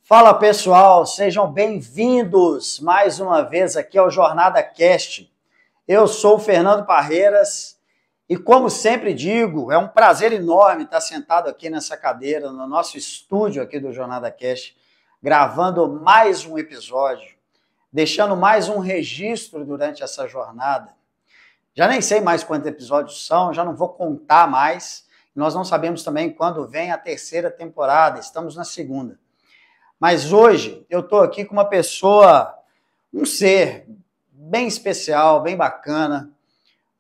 Fala pessoal, sejam bem-vindos mais uma vez aqui ao Jornada Cast. Eu sou o Fernando Parreiras e, como sempre digo, é um prazer enorme estar sentado aqui nessa cadeira, no nosso estúdio aqui do Jornada Cast, gravando mais um episódio, deixando mais um registro durante essa jornada. Já nem sei mais quantos episódios são, já não vou contar mais. Nós não sabemos também quando vem a terceira temporada, estamos na segunda. Mas hoje eu estou aqui com uma pessoa, um ser bem especial, bem bacana,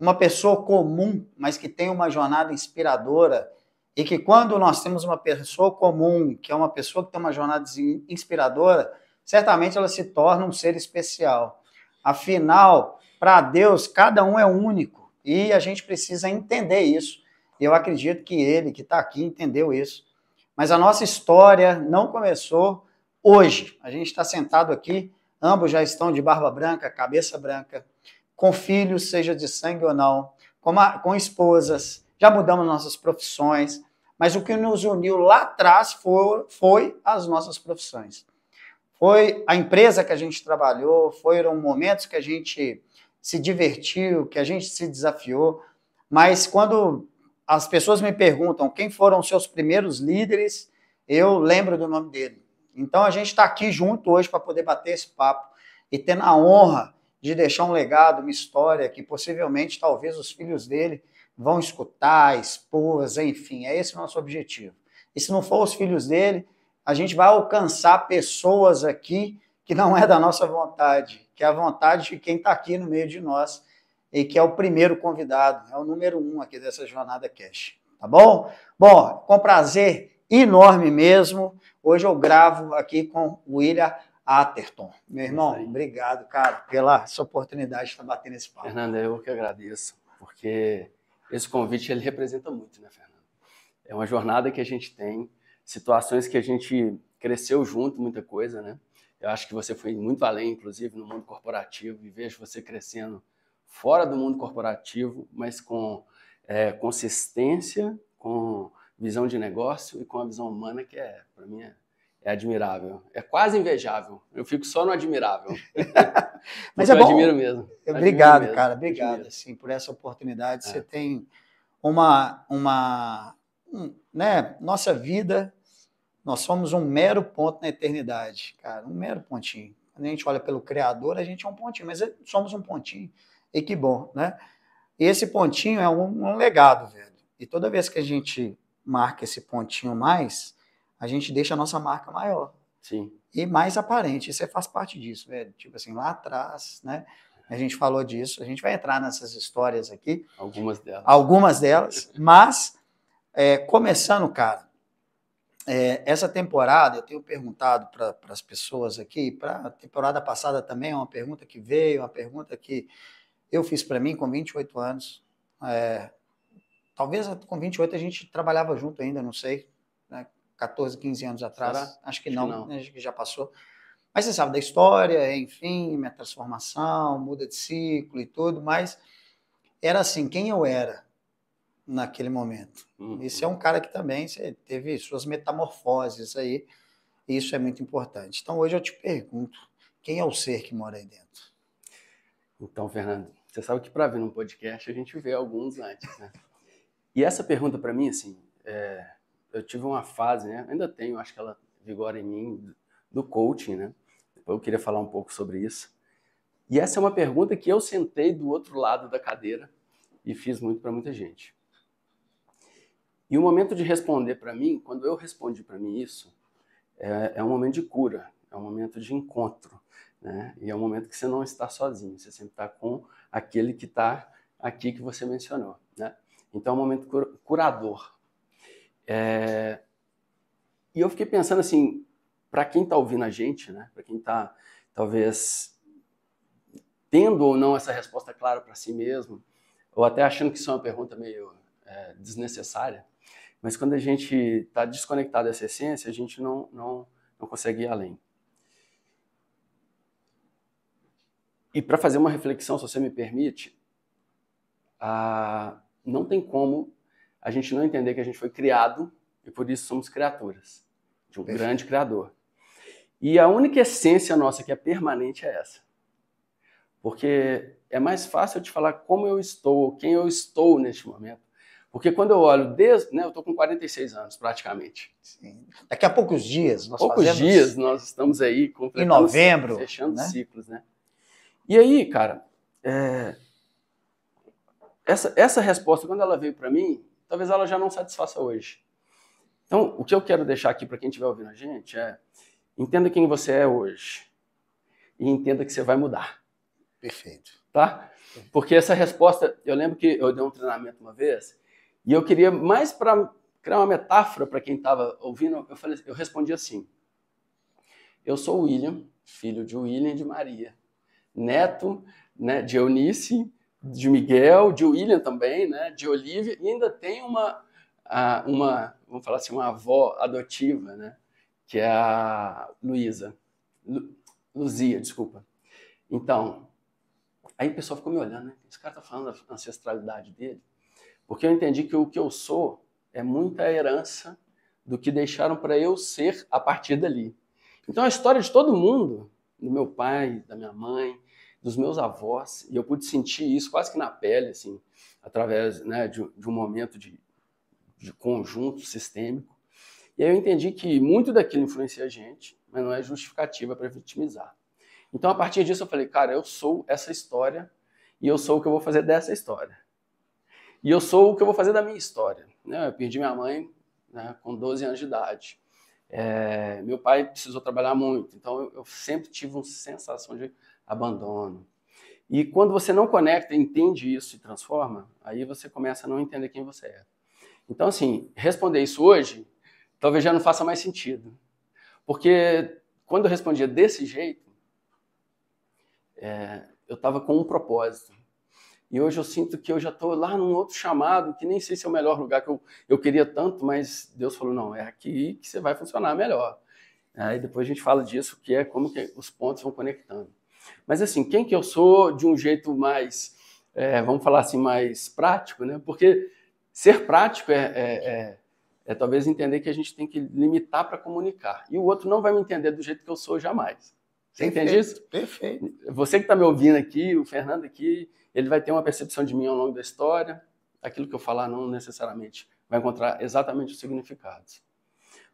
uma pessoa comum, mas que tem uma jornada inspiradora e que quando nós temos uma pessoa comum, que é uma pessoa que tem uma jornada inspiradora, certamente ela se torna um ser especial. Afinal, para Deus, cada um é único e a gente precisa entender isso. E eu acredito que ele, que está aqui, entendeu isso. Mas a nossa história não começou hoje. A gente está sentado aqui, ambos já estão de barba branca, cabeça branca, com filhos, seja de sangue ou não, com esposas, já mudamos nossas profissões, mas o que nos uniu lá atrás foi as nossas profissões. Foi a empresa que a gente trabalhou, foram momentos que a gente se divertiu, que a gente se desafiou, mas quando as pessoas me perguntam quem foram os seus primeiros líderes, eu lembro do nome dele. Então a gente está aqui junto hoje para poder bater esse papo e ter a honra de deixar um legado, uma história que possivelmente talvez os filhos dele vão escutar, a esposa, enfim, é esse o nosso objetivo. E se não for os filhos dele, a gente vai alcançar pessoas aqui que não é da nossa vontade, que é a vontade de quem está aqui no meio de nós e que é o primeiro convidado, é o número 1 aqui dessa Jornada Cash, tá bom? Bom, com prazer enorme mesmo, hoje eu gravo aqui com o William Atherton. Meu irmão, obrigado, cara, pela essa oportunidade de estar batendo esse papo. Fernando, eu que agradeço, porque esse convite ele representa muito, né, Fernando? É uma jornada que a gente tem, situações que a gente cresceu junto, muita coisa, né? Eu acho que você foi muito além, inclusive, no mundo corporativo, e vejo você crescendo fora do mundo corporativo, mas com consistência, com visão de negócio e com a visão humana que para mim, é admirável. É quase invejável. Eu fico só no admirável. Mas é bom. Eu admiro mesmo. Obrigado, mesmo. Cara. Obrigado assim, por essa oportunidade. Você tem né? Nossa vida, nós somos um mero ponto na eternidade, cara. Um mero pontinho. Quando a gente olha pelo Criador, a gente é um pontinho, mas somos um pontinho. E que bom, né? E esse pontinho é um legado, velho. E toda vez que a gente marca esse pontinho mais, a gente deixa a nossa marca maior. Sim. E mais aparente. E você faz parte disso, velho. Tipo assim, lá atrás, né? A gente falou disso. A gente vai entrar nessas histórias aqui. Algumas delas. Mas, começando, cara, essa temporada, eu tenho perguntado para as pessoas aqui, para a temporada passada também, é uma pergunta que veio, uma pergunta que eu fiz para mim com 28 anos. Talvez com 28 a gente trabalhava junto ainda, não sei, né? 14, 15 anos atrás. Será? Acho que não. Acho que já passou. Mas você sabe da história, enfim, minha transformação, muda de ciclo e tudo, mas era assim, quem eu era naquele momento. Esse é um cara que também teve suas metamorfoses aí, e isso é muito importante. Então hoje eu te pergunto, quem é o ser que mora aí dentro? Então, Fernando, você sabe que para vir num podcast a gente vê alguns antes, né? E essa pergunta para mim, assim, eu tive uma fase, né? Ainda tenho, acho que ela vigora em mim, do coaching, né? Eu queria falar um pouco sobre isso. E essa é uma pergunta que eu sentei do outro lado da cadeira e fiz muito para muita gente. E o momento de responder para mim, quando eu respondi para mim isso, é um momento de cura, é um momento de encontro, né? E é um momento que você não está sozinho, você sempre está com aquele que está aqui que você mencionou, né? Então é um momento curador. E eu fiquei pensando assim, para quem está ouvindo a gente, né? Para quem está talvez tendo ou não essa resposta clara para si mesmo, ou até achando que isso é uma pergunta meio desnecessária, mas quando a gente está desconectado dessa essência, a gente não consegue ir além. E para fazer uma reflexão, se você me permite, não tem como a gente não entender que a gente foi criado e por isso somos criaturas de um grande Criador. E a única essência nossa que é permanente é essa. Porque é mais fácil eu te falar como eu estou, quem eu estou neste momento. Porque quando eu olho, eu estou com 46 anos praticamente. Sim. Daqui a poucos dias nós Poucos fazemos... dias nós estamos aí completando, em novembro, fechando né? ciclos, né? E aí, cara, essa resposta, quando ela veio para mim, talvez ela já não satisfaça hoje. Então, o que eu quero deixar aqui para quem estiver ouvindo a gente é: entenda quem você é hoje e entenda que você vai mudar. Perfeito. Tá? Porque essa resposta, eu lembro que eu dei um treinamento uma vez e eu queria mais para criar uma metáfora para quem estava ouvindo, eu respondi assim: eu sou o William, filho de William e de Maria, neto, né, de Eunice, de Miguel, de William também, né, de Olívia, e ainda tem uma, vamos falar assim, uma avó adotiva, né, que é a Luzia, desculpa. Então, aí o pessoal ficou me olhando, né? Esse cara tá falando da ancestralidade dele, porque eu entendi que o que eu sou é muita herança do que deixaram para eu ser a partir dali. Então a história de todo mundo, do meu pai, da minha mãe, dos meus avós, e eu pude sentir isso quase que na pele, assim, através, né, de um momento de conjunto sistêmico. E aí eu entendi que muito daquilo influencia a gente, mas não é justificativa para vitimizar. Então, a partir disso, eu falei, cara, eu sou essa história e eu sou o que eu vou fazer dessa história. E eu sou o que eu vou fazer da minha história. Eu perdi minha mãe, né, com 12 anos de idade. Meu pai precisou trabalhar muito, então eu sempre tive uma sensação de abandono. E quando você não conecta, entende isso e transforma, aí você começa a não entender quem você é. Então, assim, responder isso hoje, talvez já não faça mais sentido. Porque quando eu respondia desse jeito, eu estava com um propósito. E hoje eu sinto que eu já estou lá num outro chamado, que nem sei se é o melhor lugar que eu queria tanto, mas Deus falou, não, é aqui que você vai funcionar melhor. Aí depois a gente fala disso, que é como que os pontos vão conectando. Mas assim, quem que eu sou de um jeito mais, vamos falar assim, mais prático, né? Porque ser prático é talvez entender que a gente tem que limitar para comunicar. E o outro não vai me entender do jeito que eu sou jamais. Você entende isso? Perfeito. Você que está me ouvindo aqui, o Fernando aqui, ele vai ter uma percepção de mim ao longo da história. Aquilo que eu falar não necessariamente vai encontrar exatamente os significados.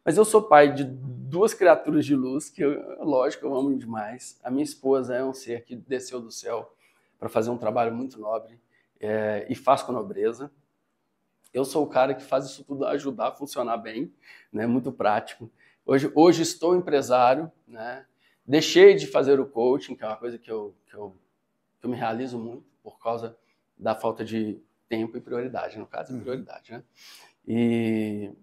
Mas eu sou pai de 2 criaturas de luz, que, lógico, eu amo demais. A minha esposa é um ser que desceu do céu para fazer um trabalho muito nobre e faz com nobreza. Eu sou o cara que faz isso tudo ajudar a funcionar bem, né? Muito prático. Hoje estou empresário, né? Deixei de fazer o coaching, que é uma coisa que eu me realizo muito por causa da falta de tempo e prioridade, no caso, prioridade, né? E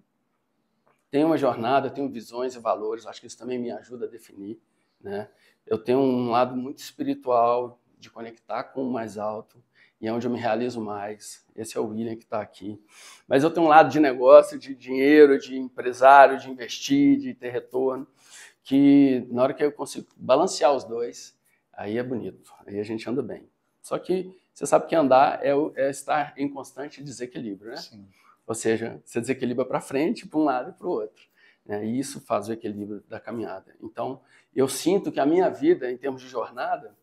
tenho uma jornada, tenho visões e valores, acho que isso também me ajuda a definir, né? Eu tenho um lado muito espiritual, de conectar com o mais alto, e é onde eu me realizo mais. Esse é o William que está aqui. Mas eu tenho um lado de negócio, de dinheiro, de empresário, de investir, de ter retorno, que na hora que eu consigo balancear os dois, aí é bonito, aí a gente anda bem. Só que você sabe que andar é estar em constante desequilíbrio, né? Sim. Ou seja, você desequilibra para frente, para um lado e para o outro, né? E isso faz o equilíbrio da caminhada. Então, eu sinto que a minha vida, em termos de jornada,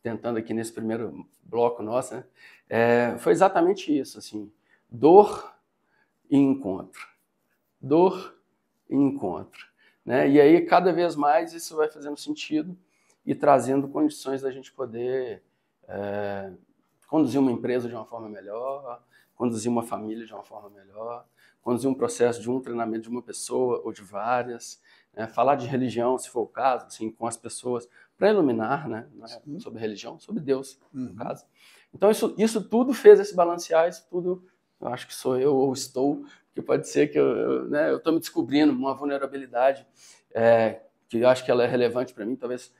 tentando aqui nesse primeiro bloco nosso, né, foi exatamente isso, assim, dor e encontro. Dor e encontro. Né? E aí, cada vez mais, isso vai fazendo sentido e trazendo condições da gente poder conduzir uma empresa de uma forma melhor, conduzir uma família de uma forma melhor, conduzir um processo de um treinamento de uma pessoa ou de várias, né? Falar de religião, se for o caso, assim, com as pessoas, para iluminar, né? Não é sobre religião, sobre Deus, no caso. Então, isso tudo fez esse balancear, isso tudo, eu acho que sou eu ou estou, que pode ser que eu estou me descobrindo uma vulnerabilidade que eu acho que ela é relevante para mim, talvez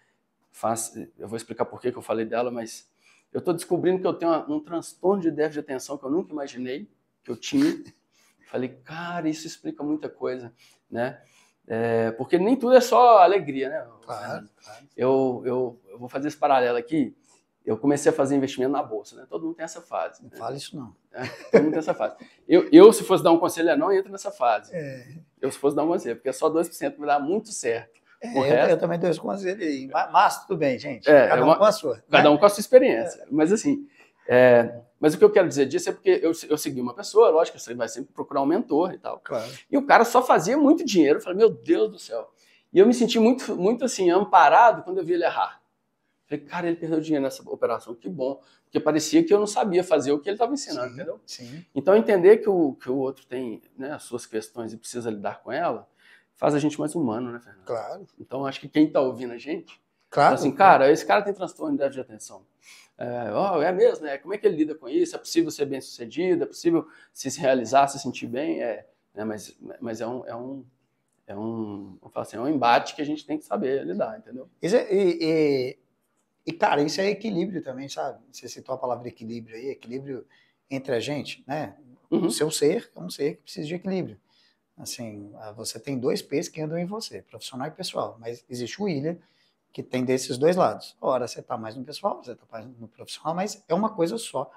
eu vou explicar por que eu falei dela, mas eu estou descobrindo que eu tenho um transtorno de déficit de atenção que eu nunca imaginei que eu tinha. Falei, cara, isso explica muita coisa, né? Porque nem tudo é só alegria, né? Claro. Eu vou fazer esse paralelo aqui. Eu comecei a fazer investimento na bolsa, né? Todo mundo tem essa fase. Não fala isso, não. Todo mundo tem essa fase. Eu, se fosse dar um conselho, não entro nessa fase. Eu, se fosse dar um conselho, porque é só 2% que vai dar muito certo. Eu também dou esse conselho aí. Mas tudo bem, gente. Cada um com a sua. Cada um com a sua experiência. Mas assim, mas o que eu quero dizer disso é porque eu segui uma pessoa, lógico que você vai sempre procurar um mentor e tal. Claro. E o cara só fazia muito dinheiro. Eu falei, meu Deus do céu. E eu me senti muito, muito assim, amparado quando eu vi ele errar. Falei, cara, ele perdeu dinheiro nessa operação, que bom. Porque parecia que eu não sabia fazer o que ele estava ensinando, entendeu? Sim. Então, entender que o outro tem, né, as suas questões e precisa lidar com ela, faz a gente mais humano, né, Fernando? Claro. Então, acho que quem está ouvindo a gente, claro, fala assim, cara, esse cara tem transtorno de déficit de atenção. É mesmo, né? Como é que ele lida com isso? É possível ser bem-sucedido? É possível se realizar, se sentir bem? Né, mas é um embate que a gente tem que saber lidar, entendeu? E, cara, isso é equilíbrio também, sabe? Você citou a palavra equilíbrio aí, equilíbrio entre a gente, né? O seu ser é um ser que precisa de equilíbrio. Assim, você tem dois P's que andam em você, profissional e pessoal, mas existe o William, que tem desses dois lados. Ora, você está mais no pessoal, você está mais no profissional, mas é uma coisa só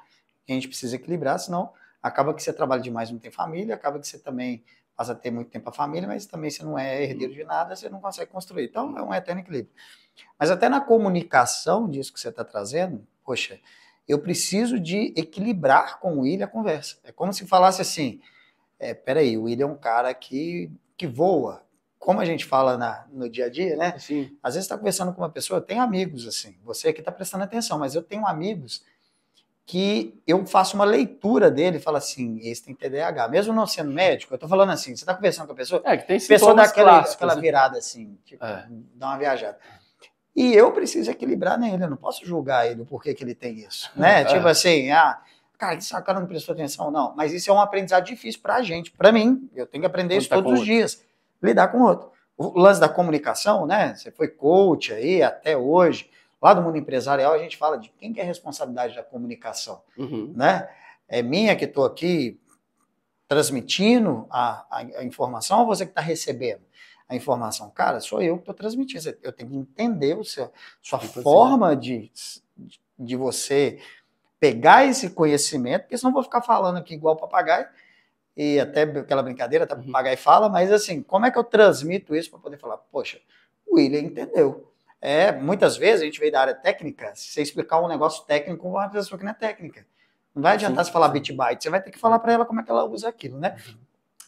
que a gente precisa equilibrar, senão acaba que você trabalha demais e não tem família, acaba que você também passa a ter muito tempo a família, mas também você não é herdeiro de nada, você não consegue construir. Então, é um eterno equilíbrio. Mas até na comunicação disso que você está trazendo, poxa, eu preciso de equilibrar com o William a conversa. É como se falasse assim, peraí, o William é um cara que voa. Como a gente fala no dia a dia, né? Sim. Às vezes você está conversando com uma pessoa, eu tenho amigos assim, você aqui está prestando atenção, mas eu tenho amigos que eu faço uma leitura dele e falo assim, esse tem TDAH. Mesmo não sendo médico, eu tô falando assim, você tá conversando com a pessoa, que tem a pessoa dá aquela né? virada assim, tipo, dá uma viajada. E eu preciso equilibrar nele, eu não posso julgar ele por que ele tem isso, né? Tipo assim, cara, esse cara não prestou atenção, não. Mas isso é um aprendizado difícil pra gente, pra mim. Eu tenho que aprender isso todos os dias, lidar com o outro. O lance da comunicação, né? Você foi coach aí até hoje. Lá do mundo empresarial, a gente fala de quem que é a responsabilidade da comunicação, né? É minha que estou aqui transmitindo a informação ou você que está recebendo a informação? Cara, sou eu que estou transmitindo. Eu tenho que entender sua forma de você pegar esse conhecimento, porque senão eu vou ficar falando aqui igual papagaio, e até aquela brincadeira, até papagaio fala, mas assim, como é que eu transmito isso para poder falar? Poxa, o William entendeu. Muitas vezes a gente veio da área técnica, se você explicar um negócio técnico com uma pessoa que não é técnica. Não vai adiantar você falar bit byte, você vai ter que falar para ela como é que ela usa aquilo, né?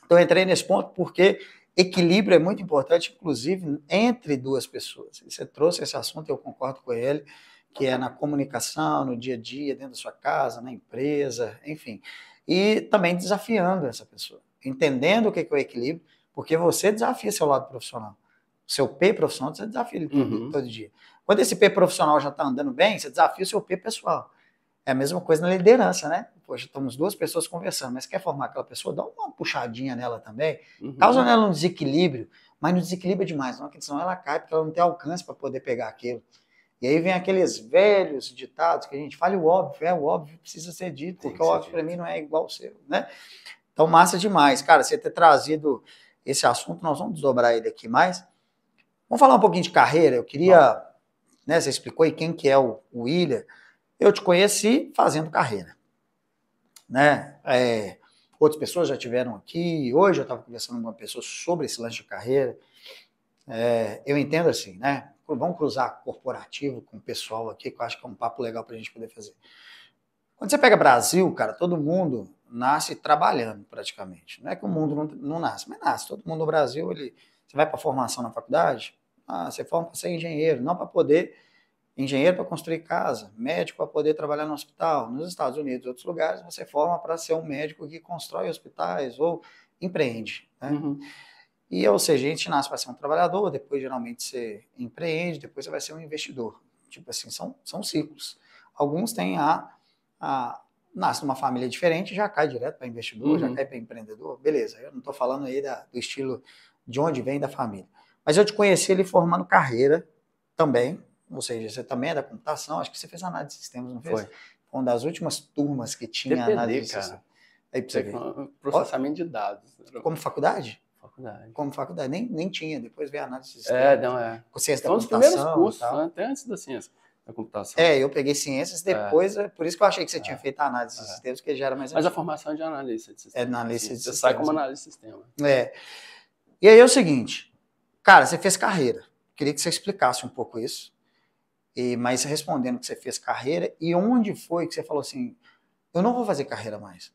Então eu entrei nesse ponto porque equilíbrio é muito importante, inclusive, entre duas pessoas. E você trouxe esse assunto, eu concordo com ele, que é na comunicação, no dia a dia, dentro da sua casa, na empresa, enfim. E também desafiando essa pessoa, entendendo o que é o equilíbrio, porque você desafia seu lado profissional. O seu P profissional, você desafia ele todo dia. Quando esse P profissional já está andando bem, você desafia o seu P pessoal. É a mesma coisa na liderança, né? Poxa, estamos duas pessoas conversando, mas quer formar aquela pessoa? Dá uma puxadinha nela também, causa nela um desequilíbrio, mas não desequilibra demais, não, porque senão ela cai, porque ela não tem alcance para poder pegar aquilo. E aí vem aqueles velhos ditados que a gente fala, o óbvio precisa ser dito, porque o óbvio para mim não é igual ao seu, né? Então, massa demais. Cara, você ter trazido esse assunto, nós vamos desdobrar ele aqui mais. Vamos falar um pouquinho de carreira. Eu queria, né, você explicou aí quem que é o William. Eu te conheci fazendo carreira, né? Outras pessoas já tiveram aqui. Hoje eu estava conversando com uma pessoa sobre esse lance de carreira. Eu entendo assim, né? Vamos cruzar corporativo com o pessoal aqui, que eu acho que é um papo legal para a gente poder fazer. Quando você pega Brasil, cara, todo mundo nasce trabalhando praticamente. Não é que o mundo não nasce, mas nasce. Todo mundo no Brasil, você vai para formação na faculdade, você forma para ser engenheiro, não para poder... Engenheiro para construir casa, médico para poder trabalhar no hospital. Nos Estados Unidos e outros lugares, você forma para ser um médico que constrói hospitais ou empreende. Né? E, ou seja, a gente nasce para ser um trabalhador, depois geralmente você empreende, depois você vai ser um investidor. Tipo assim, são ciclos. Alguns têm nasce numa família diferente, já cai direto para investidor, já cai para empreendedor. Beleza, eu não estou falando aí do estilo de onde vem da família. Mas eu te conheci ele formando carreira também, ou seja, você também é da computação, acho que você fez análise de sistemas, não fez? Foi uma das últimas turmas que tinha TPD, análise de sistemas. Aí pra você ver. Processamento de dados. Como faculdade? Faculdade. Como faculdade, nem tinha, depois veio a análise de sistemas. Com ciência da computação. São os primeiros cursos, até antes da ciência da computação. Eu peguei ciências, depois, por isso que eu achei que você tinha feito a análise de sistemas, porque já era mais Mas a formação é de analista de sistemas. Analista de sistemas. Você sai como analista de sistema. E aí é o seguinte, cara, você fez carreira. queria que você explicasse um pouco isso, mas respondendo que você fez carreira, e onde foi que você falou assim, eu não vou fazer carreira mais?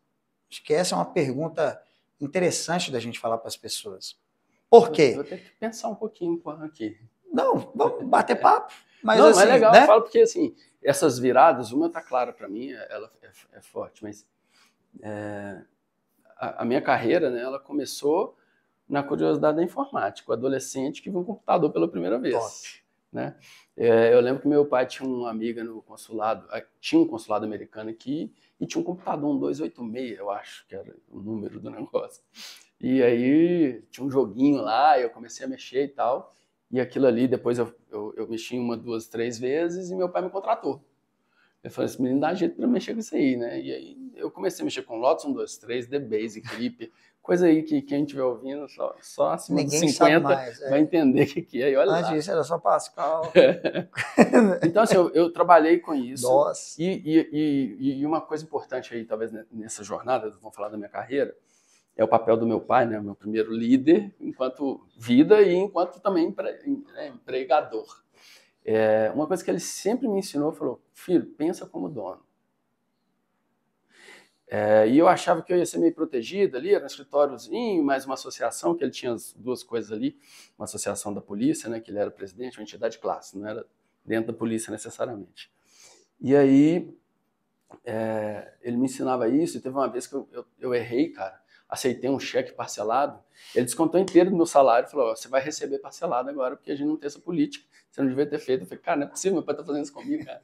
Acho que essa é uma pergunta interessante da gente falar para as pessoas. Por quê? Vou ter que pensar um pouquinho aqui. Não, vamos bater papo. Mas não, assim, mas é legal, né? eu falo porque assim, essas viradas, uma tá clara para mim, ela é forte, mas a minha carreira, né, ela começou na curiosidade da informática, o adolescente que viu um computador pela primeira vez. Né? Eu lembro que meu pai tinha uma amiga no consulado, tinha um consulado americano aqui, e tinha um computador, um 286, eu acho que era o número do negócio. E aí tinha um joguinho lá, eu comecei a mexer e tal, e aquilo ali, depois eu mexi uma, duas, três vezes, e meu pai me contratou. Eu falei, esse menino dá jeito pra mexer com isso aí, né? E aí eu comecei a mexer com Lotus 1, 2, 3, DBase, Clip, coisa aí que quem estiver ouvindo, só acima Ninguém dos 50 mais, vai entender o que é. E olha antes lá. disso era só Pascal. Então, assim, eu trabalhei com isso. Nossa. E uma coisa importante aí, talvez nessa jornada, vamos falar da minha carreira, é o papel do meu pai, né? Meu primeiro líder, enquanto vida e enquanto também empregador. Uma coisa que ele sempre me ensinou, falou, filho, pensa como dono. E eu achava que eu ia ser meio protegido ali, era um escritóriozinho, mais uma associação, que ele tinha as duas coisas ali, uma associação da polícia, né, que ele era presidente, uma entidade de classe, não era dentro da polícia necessariamente. E aí, ele me ensinava isso, e teve uma vez que eu errei, cara, aceitei um cheque parcelado, ele descontou inteiro do meu salário e falou, você vai receber parcelado agora, porque a gente não tem essa política, você não devia ter feito. Eu falei, cara, não é possível, meu pai tá fazendo isso comigo, cara.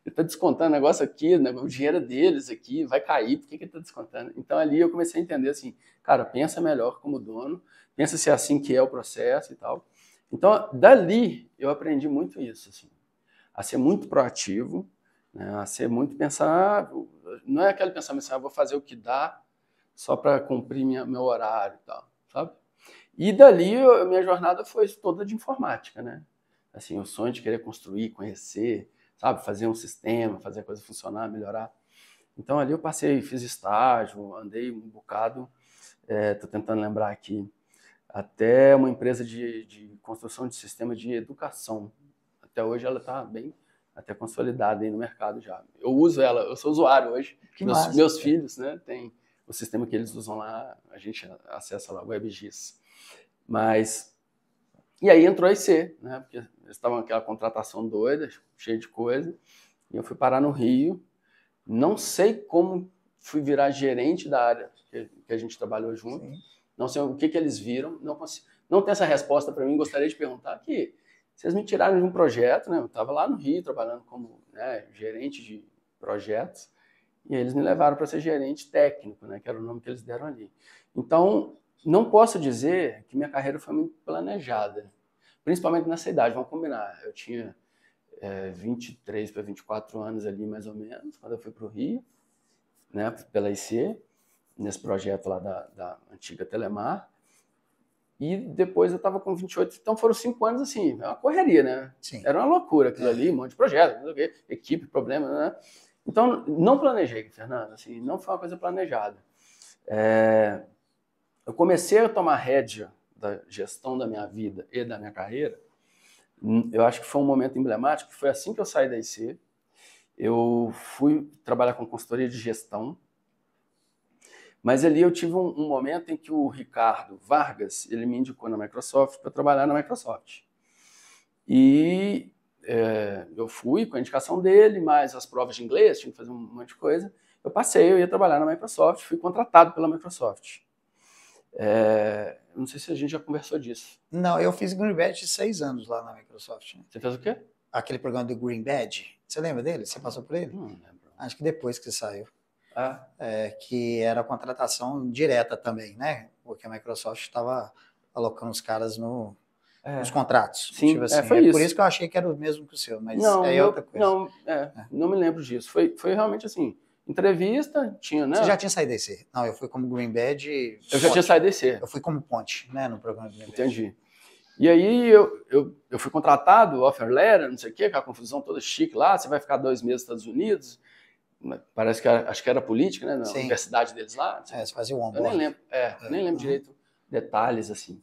Ele está descontando negócio aqui, né, o dinheiro deles aqui, vai cair, por que ele está descontando? Então ali eu comecei a entender assim, cara, pensa melhor como dono, pensa se é assim que é o processo e tal. Então dali eu aprendi muito isso, assim, a ser muito proativo, né, a ser muito pensar, não é aquele pensamento assim, vou fazer o que dá só para cumprir meu horário e tal, sabe? E dali minha jornada foi toda de informática, né? Assim, o sonho de querer construir, conhecer, sabe, fazer um sistema, fazer a coisa funcionar, melhorar. Então ali eu passei, fiz estágio, andei um bocado, estou tentando lembrar aqui, até uma empresa de construção de sistema de educação. Até hoje ela está bem até consolidada aí no mercado já. Eu uso ela, eu sou usuário hoje. Meus filhos, né, tem o sistema que eles usam lá, a gente acessa lá, WebGIS. Mas e aí entrou a IC, né? Porque eles estavam aquela contratação doida, cheia de coisa. E eu fui parar no Rio. Não sei como fui virar gerente da área que a gente trabalhou junto. Sim. Não sei o que eles viram. Não tem essa resposta para mim. Gostaria de perguntar que vocês me tiraram de um projeto, né? Eu estava lá no Rio trabalhando como, né, gerente de projetos. E eles me levaram para ser gerente técnico, né? Que era o nome que eles deram ali. Então, não posso dizer que minha carreira foi muito planejada, principalmente nessa idade, vamos combinar. Eu tinha 23 para 24 anos ali, mais ou menos, quando eu fui para o Rio, né, pela IC, nesse projeto lá da antiga Telemar. E depois eu estava com 28, então foram 5 anos assim, é uma correria, né? Sim. Era uma loucura aquilo ali, um monte de projeto, equipe, problema, né? Então, não planejei, Fernando, assim, não foi uma coisa planejada. Eu comecei a tomar rédea da gestão da minha vida e da minha carreira, eu acho que foi um momento emblemático, foi assim que eu saí da IC, eu fui trabalhar com consultoria de gestão, mas ali eu tive um momento em que o Ricardo Vargas, ele me indicou na Microsoft para trabalhar na Microsoft. E eu fui com a indicação dele, mais as provas de inglês, tinha que fazer um monte de coisa, eu passei, eu ia trabalhar na Microsoft, fui contratado pela Microsoft. Não sei se a gente já conversou disso. Não, eu fiz Green Badge de 6 anos lá na Microsoft. Né? Você fez o quê? Aquele programa do Green Badge. Você lembra dele? Você passou por ele? Não lembro. Acho que depois que você saiu. Que era contratação direta também, né? Porque a Microsoft estava colocando os caras nos contratos. Sim, tipo assim. foi isso. Por isso que eu achei que era o mesmo que o seu, mas não, é outra coisa. Não me lembro disso. Foi realmente assim, entrevista, tinha, né? Você já tinha saído desse? Não, eu fui como Green Badge. Eu já tinha saído desse. Eu fui como ponte, né, no programa Green Badge. Entendi. E aí eu fui contratado, offer letter, não sei o quê, com a confusão toda chique lá, você vai ficar 2 meses nos Estados Unidos, parece que acho que era política, né, na universidade deles lá. Você fazia o onboard. Eu nem lembro, nem lembro direito detalhes, assim.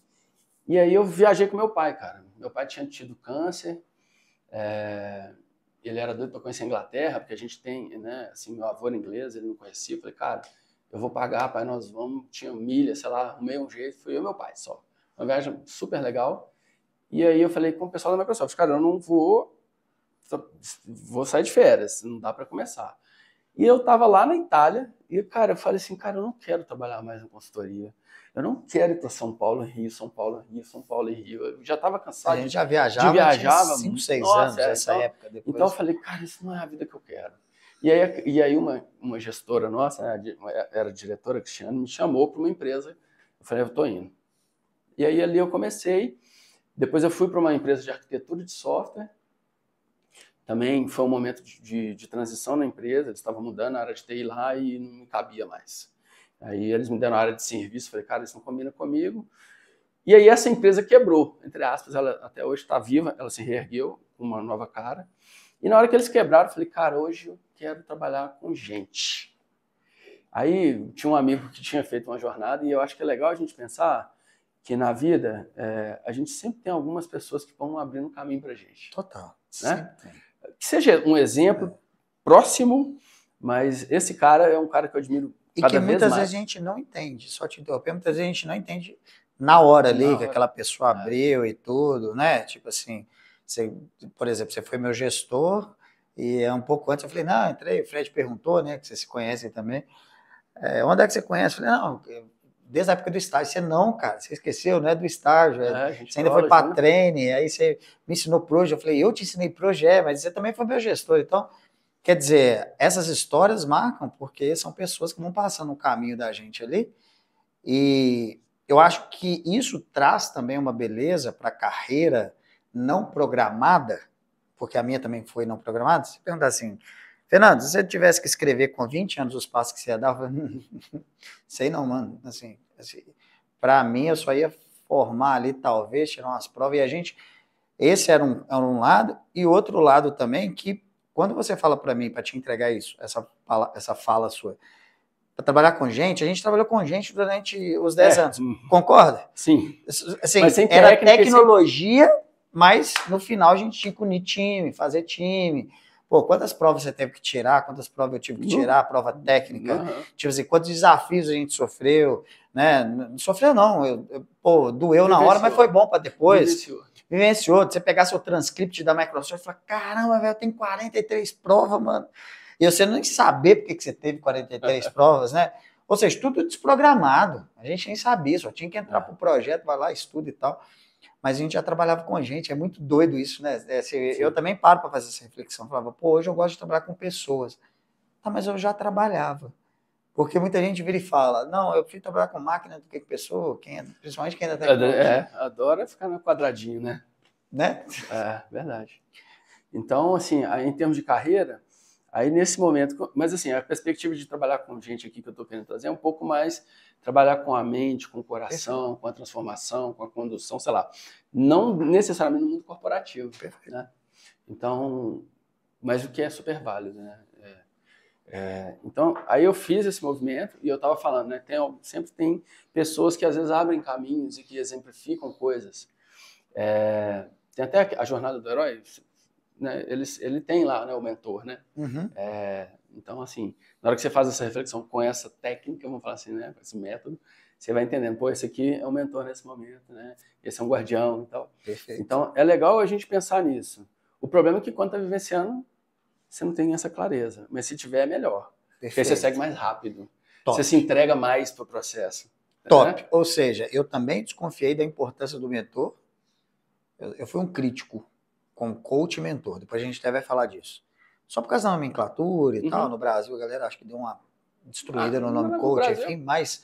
E aí eu viajei com meu pai, cara. meu pai tinha tido câncer, ele era doido para conhecer a Inglaterra, porque a gente tem, né, assim, meu avô era inglês, ele não conhecia, eu falei, cara, eu vou pagar, pai, nós vamos, tinha milha, sei lá, arrumei um jeito, fui eu e meu pai só. Uma viagem super legal. E aí eu falei com o pessoal da Microsoft, cara, eu não vou sair de férias, não dá para começar. E eu tava lá na Itália e, cara, eu falei assim, cara, eu não quero trabalhar mais em consultoria. Eu não quero ir para São Paulo, Rio, São Paulo, Rio, São Paulo e Rio. Eu já estava cansado A gente já de viajava, viajar. 5, 6 Nossa, anos nessa época. Depois. Então eu falei, cara, isso não é a vida que eu quero. E aí uma gestora nossa, né, era diretora, Cristiane, me chamou para uma empresa. Eu falei, eu tô indo. E aí ali eu comecei. Depois eu fui para uma empresa de arquitetura de software. Também foi um momento de transição na empresa. Eles estavam mudando a área de TI lá e não me cabia mais. Aí eles me deram a área de serviço. Falei, cara, isso não combina comigo. E aí essa empresa quebrou, entre aspas. Ela até hoje está viva, ela se reergueu com uma nova cara. E na hora que eles quebraram, eu falei, cara, hoje eu quero trabalhar com gente. Aí tinha um amigo que tinha feito uma jornada e eu acho que é legal a gente pensar que na vida a gente sempre tem algumas pessoas que vão abrindo caminho pra gente. Total. Né? Que seja um exemplo próximo, mas esse cara é um cara que eu admiro cada vez mais. E que muitas vezes a gente não entende, só te interromper, muitas vezes a gente não entende na hora ali que aquela pessoa abriu e tudo, né? Tipo assim, você, por exemplo, você foi meu gestor e um pouco antes eu falei, não, entrei, o Fred perguntou, né, que vocês se conhecem também, onde é que você conhece? Eu falei, não, desde a época do estágio. Você não, cara, você esqueceu, não é do estágio, você ainda foi para treine, aí você me ensinou projeto, eu falei, eu te ensinei projeto, mas você também foi meu gestor, então, quer dizer, essas histórias marcam, porque são pessoas que vão passando o caminho da gente ali, e eu acho que isso traz também uma beleza para a carreira não programada, porque a minha também foi não programada. Você pergunta assim, Fernando, se você tivesse que escrever com 20 anos os passos que você ia dar, eu falei, sei não, mano, assim para mim eu só ia formar ali, talvez, tirar umas provas, e a gente, esse era um lado, e outro lado também, que quando você fala para mim, para te entregar isso, essa fala sua, para trabalhar com gente, a gente trabalhou com gente durante os 10 anos. Concorda? Sim. Assim, era tecnologia, mas no final a gente tinha que unir time, fazer time. Pô, quantas provas você teve que tirar? Quantas provas eu tive que tirar? Prova técnica. Tipo assim, quantos desafios a gente sofreu, né? Não sofreu não, pô, doeu na hora, mas foi bom para depois. Vivenciou. Você pegar seu transcript da Microsoft e falar, caramba, velho, eu tenho 43 provas, mano. E você nem saber porque que você teve 43 provas, né? Ou seja, tudo desprogramado. A gente nem sabia, só tinha que entrar pro projeto, vai lá, estuda e tal. Mas a gente já trabalhava com gente, é muito doido isso, né? Eu também paro para fazer essa reflexão. Falava, pô, hoje eu gosto de trabalhar com pessoas. Tá, mas eu já trabalhava. Porque muita gente vira e fala, não, eu prefiro trabalhar com máquina do que com pessoa, principalmente quem é da tecnologia. Adora ficar no quadradinho, né? Né? Verdade. Então, assim, em termos de carreira, aí nesse momento, mas assim, a perspectiva de trabalhar com gente aqui que eu estou querendo trazer é um pouco mais trabalhar com a mente, com o coração, com a transformação, com a condução, sei lá. Não necessariamente no mundo corporativo, né? Então, mas o que é super válido, né? Então, aí eu fiz esse movimento e eu estava falando, né? Sempre tem pessoas que às vezes abrem caminhos e que exemplificam coisas. Tem até a jornada do herói, né? Ele tem lá, né, o mentor, né? Então, assim, na hora que você faz essa reflexão com essa técnica, vamos falar assim, né, com esse método, você vai entendendo, pô, esse aqui é o mentor nesse momento, né? Esse é um guardião e tal. Perfeito. Então, é legal a gente pensar nisso. O problema é que quando está vivenciando, você não tem essa clareza. Mas se tiver, é melhor. Perfeito. Porque aí você segue mais rápido. Top. Você se entrega mais para o processo. Top. Né? Ou seja, eu também desconfiei da importância do mentor. Eu fui um crítico com coach e mentor. Depois a gente até vai falar disso. Só por causa da nomenclatura e tal, no Brasil a galera acho que deu uma destruída no nome coach, enfim, mas,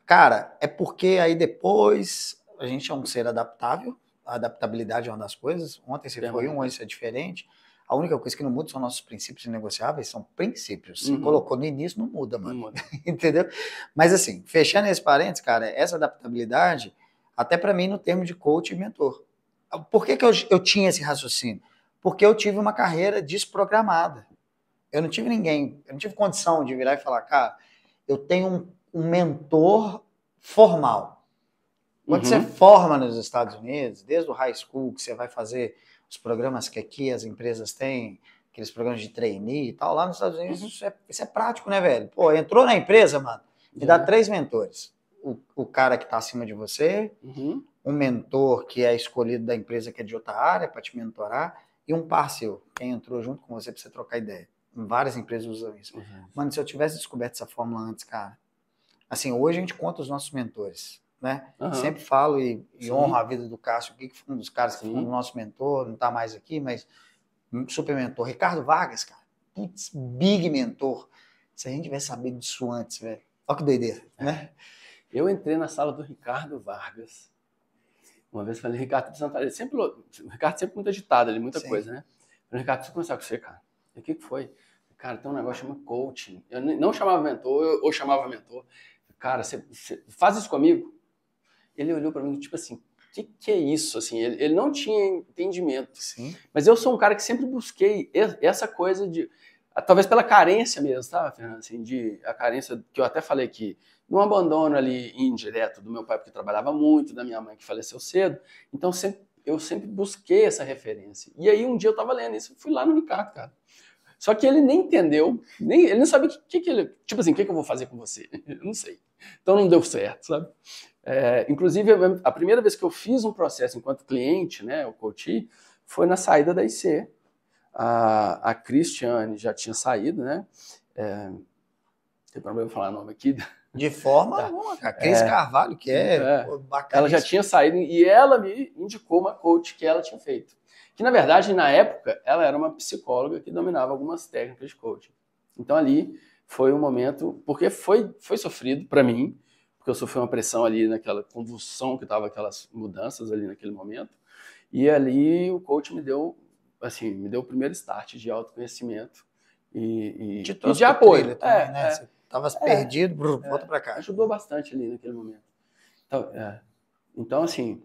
cara, é porque aí depois a gente é um ser adaptável, a adaptabilidade é uma das coisas. Ontem você foi hoje você é diferente. A única coisa que não muda são nossos princípios negociáveis, são princípios. Se colocou no início, não muda, mano. Não muda. Entendeu? Mas assim, fechando esse parênteses, cara, essa adaptabilidade, até para mim no termo de coach e mentor. Por que eu tinha esse raciocínio? Porque eu tive uma carreira desprogramada. Eu não tive ninguém, eu não tive condição de virar e falar, cara, eu tenho um mentor formal. Quando você forma nos Estados Unidos, desde o high school, que você vai fazer os programas que aqui as empresas têm, aqueles programas de trainee e tal, lá nos Estados Unidos isso é prático, né, velho? Pô, entrou na empresa, mano, me dá 3 mentores. O cara que está acima de você, um mentor que é escolhido da empresa que é de outra área para te mentorar, e um parceiro, quem entrou junto com você para você trocar ideia. Várias empresas usam isso. Mano, se eu tivesse descoberto essa fórmula antes, cara, assim, hoje a gente conta os nossos mentores, né? Sempre falo e honro a vida do Cássio aqui, que foi um dos caras que foi o nosso mentor, não está mais aqui, mas super mentor. Ricardo Vargas, cara, putz, big mentor. Se a gente tivesse sabido disso antes, velho, olha que doideira, né? Eu entrei na sala do Ricardo Vargas. Uma vez eu falei, Ricardo, o Ricardo sempre muito agitado ali, muita coisa, né? Eu falei, Ricardo, preciso conversar com você, cara. E o que foi? Cara, tem um negócio chamado coaching. Eu não chamava mentor, ou chamava mentor. Cara, você faz isso comigo? Ele olhou para mim, tipo assim, o que é isso? Assim, ele não tinha entendimento. Sim. Mas eu sou um cara que sempre busquei essa coisa de... Talvez pela carência mesmo, tá, Fernando? Assim, a carência que eu até falei aqui, de um abandono ali indireto do meu pai, porque trabalhava muito, da minha mãe, que faleceu cedo. Então, eu sempre busquei essa referência. E aí, um dia eu estava lendo isso, fui lá no Ricardo, cara. Só que ele nem entendeu, ele não sabia o que ele... Tipo assim, o que eu vou fazer com você? Eu não sei. Então, não deu certo, sabe? Inclusive, a primeira vez que eu fiz um processo enquanto cliente, né, o coach, foi na saída da IC. A Cristiane já tinha saído, né? Tem problema falar o nome aqui. De forma alguma, a Cris Carvalho, que bacana. Ela já tinha saído e ela me indicou uma coach que ela tinha feito. Que, na verdade, na época, ela era uma psicóloga que dominava algumas técnicas de coaching. Então, ali foi um momento... Porque foi sofrido para mim, porque eu sofri uma pressão ali naquela convulsão que estava aquelas mudanças ali naquele momento. E ali o coach me deu o primeiro start de autoconhecimento e de apoio. Também, né? Você estava perdido, volta para cá. Ajudou bastante ali naquele momento. Então assim,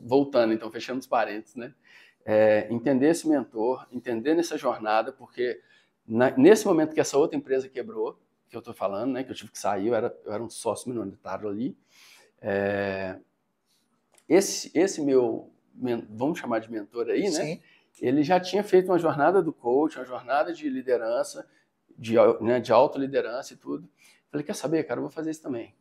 voltando, então, fechando os parênteses, né? Entender esse mentor, entender nessa jornada, porque nesse momento que essa outra empresa quebrou, que eu estou falando, né, que eu tive que sair, eu era um sócio minoritário ali, esse meu, vamos chamar de mentor aí, né? Sim. Ele já tinha feito uma jornada do coach, uma jornada de liderança, de autoliderança e tudo. Falei, quer saber, cara, eu vou fazer isso também.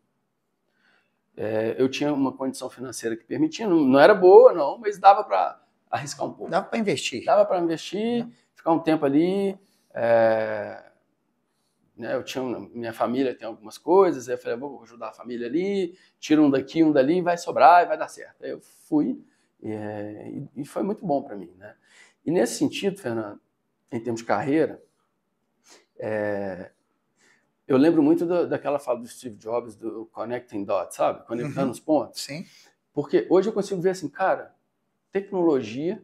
Eu tinha uma condição financeira que permitia, não era boa, não, mas dava para arriscar um pouco. Dava para investir. Dava para investir, ficar um tempo ali. Eu tinha minha família tem algumas coisas, aí eu falei, vou ajudar a família ali, tiro um daqui, um dali, vai sobrar e vai dar certo. Aí eu fui e foi muito bom para mim, né? E nesse sentido, Fernando, em termos de carreira, eu lembro muito daquela fala do Steve Jobs, do connecting dots, sabe? Conectando os pontos. Sim. Porque hoje eu consigo ver assim, cara, tecnologia,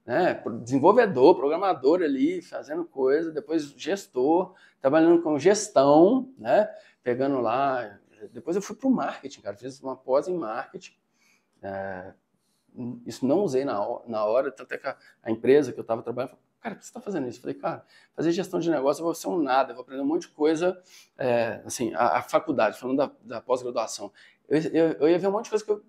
né? Desenvolvedor, programador ali, fazendo coisa, depois gestor, trabalhando com gestão, né? Pegando lá. Depois eu fui para o marketing, cara, fiz uma pós em marketing. Isso não usei na hora, até que a empresa que eu estava trabalhando falou, cara, por que você está fazendo isso? Eu falei, cara, fazer gestão de negócio eu vou ser um nada, eu vou aprender um monte de coisa, assim, a faculdade, falando da pós-graduação. Eu ia ver um monte de coisa que eu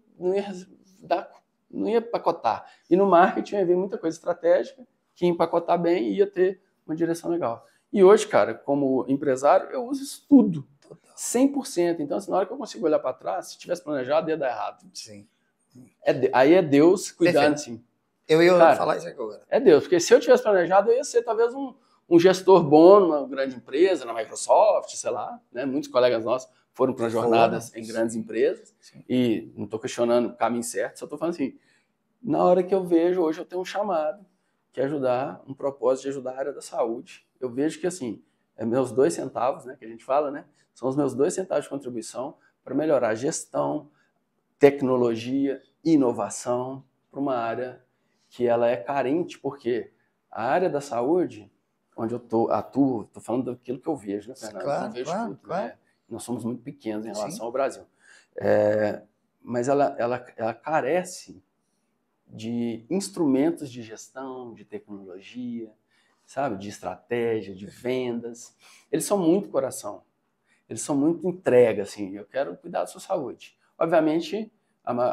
não ia empacotar. E no marketing eu ia ver muita coisa estratégica, que ia empacotar bem e ia ter uma direção legal. E hoje, cara, como empresário, eu uso isso tudo, 100%. Então, assim, na hora que eu consigo olhar para trás, se tivesse planejado, ia dar errado. Sim. Aí é Deus cuidando, assim. Eu ia falar isso agora. É Deus, porque se eu tivesse planejado, eu ia ser talvez um gestor bom numa grande empresa, na Microsoft, sei lá, né? Muitos colegas nossos foram para jornadas em grandes empresas. Sim. E não estou questionando o caminho certo, só estou falando assim, na hora que eu vejo, hoje eu tenho um chamado, que é ajudar, um propósito de ajudar a área da saúde. Eu vejo que, assim, meus 2 centavos, né, que a gente fala, né? São os meus 2 centavos de contribuição para melhorar a gestão, tecnologia, inovação para uma área que ela é carente, porque a área da saúde, onde eu atuo, estou falando daquilo que eu vejo, né, Fernando? Claro, eu vejo tudo, claro. né? Nós somos muito pequenos em relação ao Brasil. Mas ela carece de instrumentos de gestão, de tecnologia, sabe? De estratégia, de vendas. Eles são muito coração. Eles são muito entrega, assim. Eu quero cuidar da sua saúde. Obviamente,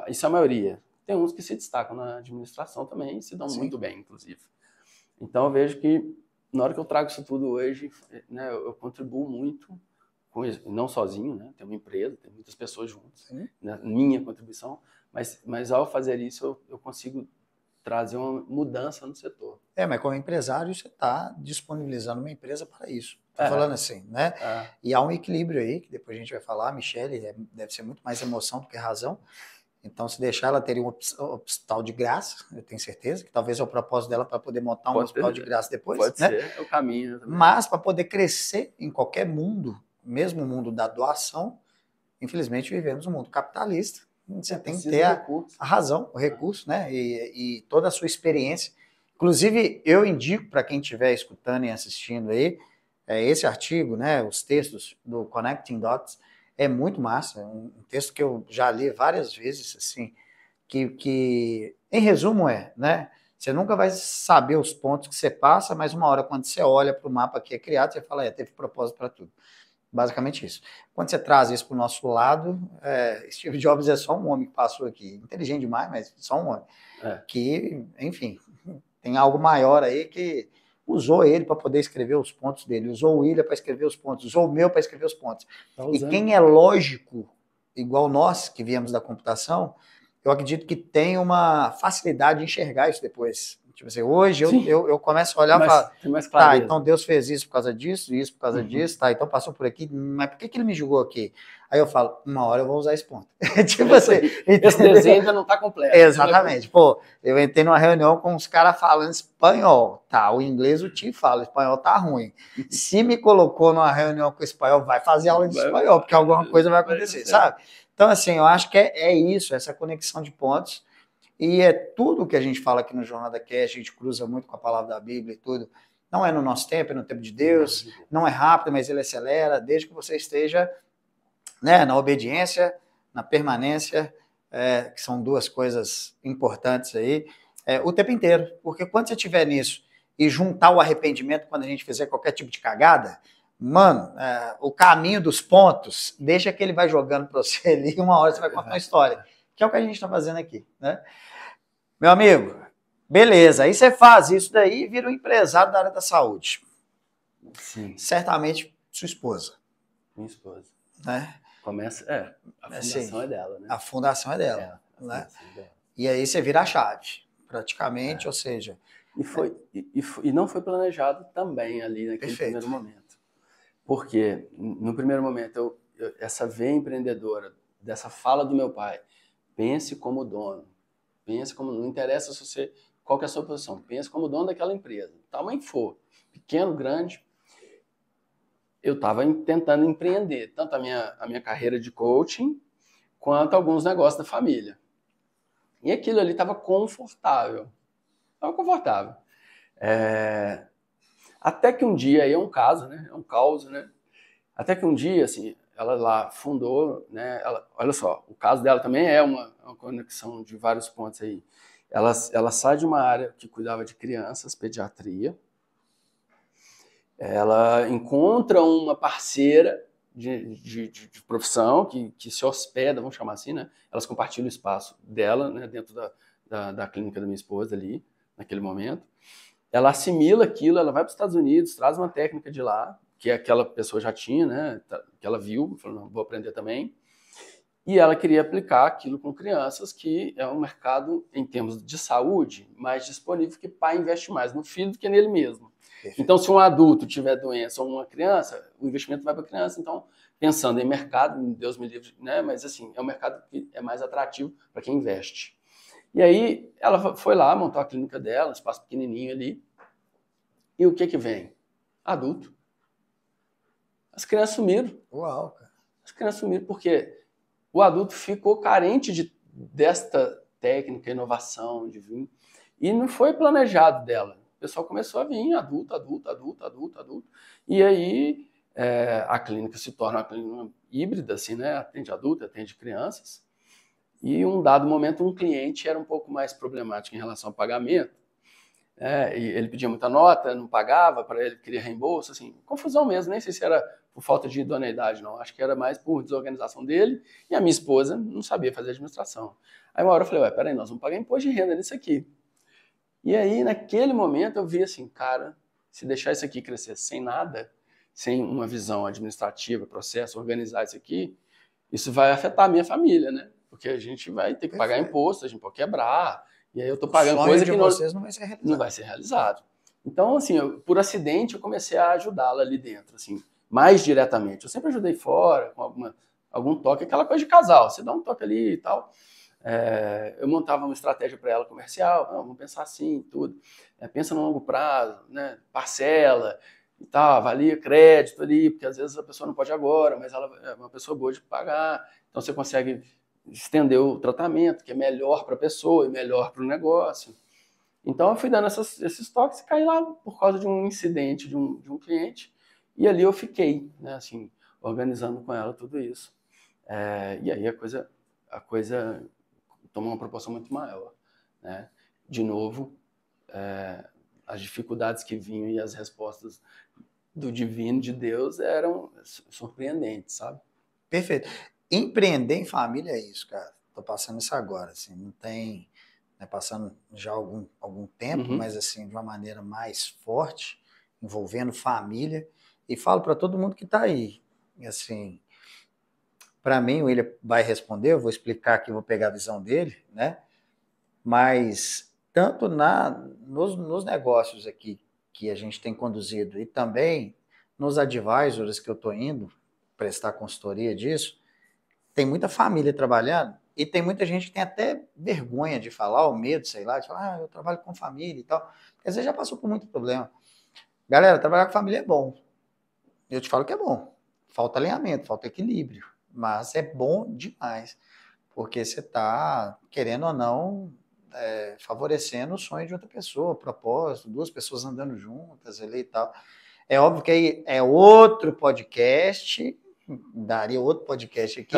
isso é a maioria. Tem uns que se destacam na administração também e se dão muito bem, inclusive. Então, eu vejo que, na hora que eu trago isso tudo hoje, né, eu contribuo muito com isso, não sozinho, né? Tem uma empresa, tem muitas pessoas juntas, né, minha contribuição, mas ao fazer isso, eu consigo trazer uma mudança no setor. Mas como empresário, você está disponibilizando uma empresa para isso. Estou falando assim, né? E há um equilíbrio aí, que depois a gente vai falar, a Michelle deve ser muito mais emoção do que razão. Então, se deixar, ela teria um hospital de graça, eu tenho certeza, que talvez é o propósito dela para poder montar um hospital de graça depois. Pode né? ser, é o caminho também. Mas, para poder crescer em qualquer mundo, mesmo o mundo da doação, infelizmente vivemos um mundo capitalista. Você tem que ter a razão, o recurso, né? E toda a sua experiência. Inclusive, eu indico para quem estiver escutando e assistindo aí, esse artigo, né? Os textos do Connecting Dots, é muito massa. É um texto que eu já li várias vezes, assim, que em resumo né? Você nunca vai saber os pontos que você passa, mas uma hora, quando você olha para o mapa que é criado, você fala, teve propósito para tudo. Basicamente isso. Quando você traz isso para o nosso lado, Steve Jobs é só um homem que passou aqui. Inteligente demais, mas só um homem. Que, enfim, tem algo maior aí que usou ele para poder escrever os pontos dele, usou o William para escrever os pontos, usou o meu para escrever os pontos. E quem é lógico, igual nós que viemos da computação, eu acredito que tem uma facilidade de enxergar isso depois. Tipo assim, hoje eu começo a olhar e falo, tá, então Deus fez isso por causa disso, isso por causa disso, tá, então passou por aqui, mas por que ele me julgou aqui? Aí eu falo, uma hora eu vou usar esse ponto. Tipo assim, esse desenho ainda não tá completo. Exatamente. Pô, eu entrei numa reunião com uns caras falando espanhol, tá, o inglês o tio fala, o espanhol tá ruim. Se me colocou numa reunião com espanhol, vai fazer aula de espanhol, porque alguma coisa vai acontecer, sabe? Então, assim, eu acho que é isso, essa conexão de pontos. E é tudo que a gente fala aqui no Jornada Cast, a gente cruza muito com a palavra da Bíblia e tudo. Não é no nosso tempo, é no tempo de Deus, não é rápido, mas ele acelera, desde que você esteja, né, na obediência, na permanência, que são duas coisas importantes aí, o tempo inteiro. Porque quando você estiver nisso e juntar o arrependimento quando a gente fizer qualquer tipo de cagada, mano, o caminho dos pontos, deixa que ele vai jogando para você ali e uma hora você vai contar uma história. Que é o que a gente está fazendo aqui, né? Meu amigo, beleza, aí você faz isso daí e vira um empresário da área da saúde. Sim. Certamente sua esposa. Minha esposa. Né? Começa, a fundação é dela, né? A fundação é dela. Né? E aí você vira a chave, praticamente, ou seja... E não foi planejado também ali naquele primeiro momento. Porque no primeiro momento, essa veia empreendedora, dessa fala do meu pai, pense como dono. Pense como, não interessa se você, qual que é a sua posição, pense como dono daquela empresa. Tamanho que for, pequeno, grande. Eu estava tentando empreender, tanto a minha carreira de coaching, quanto alguns negócios da família. E aquilo ali estava confortável. Estava confortável. Até que um dia, aí é um caso, né? É um caos, né? Até que um dia, assim, ela lá fundou, né? Olha só, o caso dela também é uma conexão de vários pontos aí. Ela sai de uma área que cuidava de crianças, pediatria. Ela encontra uma parceira de profissão que se hospeda, vamos chamar assim, né? Elas compartilham o espaço dela, né? Dentro da clínica da minha esposa ali, naquele momento. Ela assimila aquilo, ela vai para os Estados Unidos, traz uma técnica de lá, que aquela pessoa já tinha, né? Que ela viu, falou, não, vou aprender também. E ela queria aplicar aquilo com crianças, que é um mercado, em termos de saúde, mais disponível, que pai investe mais no filho do que nele mesmo. Então, se um adulto tiver doença ou uma criança, o investimento vai para a criança. Então, pensando em mercado, Deus me livre, né? Mas assim, é um mercado que é mais atrativo para quem investe. E aí, ela foi lá, montou a clínica dela, um espaço pequenininho ali. E o que vem? Adulto. As crianças sumiram. Uau, cara. As crianças sumiram porque o adulto ficou carente desta técnica, inovação de vir. E não foi planejado dela. O pessoal começou a vir, adulto. E aí a clínica se torna uma clínica híbrida, assim, né? Atende adulto, atende crianças. E em um dado momento, um cliente era um pouco mais problemático em relação ao pagamento. E ele pedia muita nota, não pagava, para ele queria reembolso, assim, confusão mesmo, nem sei se era por falta de idoneidade, não. Acho que era mais por desorganização dele e a minha esposa não sabia fazer administração. Aí uma hora eu falei, ué, peraí, nós vamos pagar imposto de renda nisso aqui. E aí, naquele momento, eu vi assim, cara, se deixar isso aqui crescer sem nada, sem uma visão administrativa, processo, organizar isso aqui, isso vai afetar a minha família, né? Porque a gente vai ter que pagar imposto, a gente pode quebrar, e aí eu tô pagando coisa que vocês não vai ser realizado. Não vai ser realizado. Então, assim, por acidente, eu comecei a ajudá-la ali dentro, assim, mais diretamente. Eu sempre ajudei fora, com algum toque, aquela coisa de casal, você dá um toque ali e tal. Eu montava uma estratégia para ela comercial, vamos pensar assim, tudo. Pensa no longo prazo, né? Parcela e tal, avalia crédito ali, porque às vezes a pessoa não pode agora, mas ela é uma pessoa boa de pagar. Então você consegue estender o tratamento, que é melhor para a pessoa e melhor para o negócio. Então eu fui dando esses toques e caí lá por causa de um incidente de um cliente. E ali eu fiquei, né, assim, organizando com ela tudo isso. E aí a coisa tomou uma proporção muito maior, né? De novo, as dificuldades que vinham e as respostas do divino, de Deus, eram surpreendentes, sabe? Perfeito. Empreender em família é isso, cara. Tô passando isso agora, assim, não tem, né, passando já algum tempo, mas assim, de uma maneira mais forte, envolvendo família, e falo para todo mundo que está aí, e assim, para mim o William vai responder, eu vou explicar aqui, vou pegar a visão dele, né? Mas tanto nos negócios aqui que a gente tem conduzido e também nos advisors que eu estou indo prestar consultoria disso, tem muita família trabalhando e tem muita gente que tem até vergonha de falar, ou medo, sei lá, de falar, eu trabalho com família e tal. Porque às vezes já passou por muito problema. Galera, trabalhar com família é bom. Eu te falo que é bom. Falta alinhamento, falta equilíbrio. Mas é bom demais. Porque você está, querendo ou não, favorecendo o sonho de outra pessoa, o propósito, duas pessoas andando juntas ali e tal. É óbvio que aí é outro podcast, daria outro podcast aqui,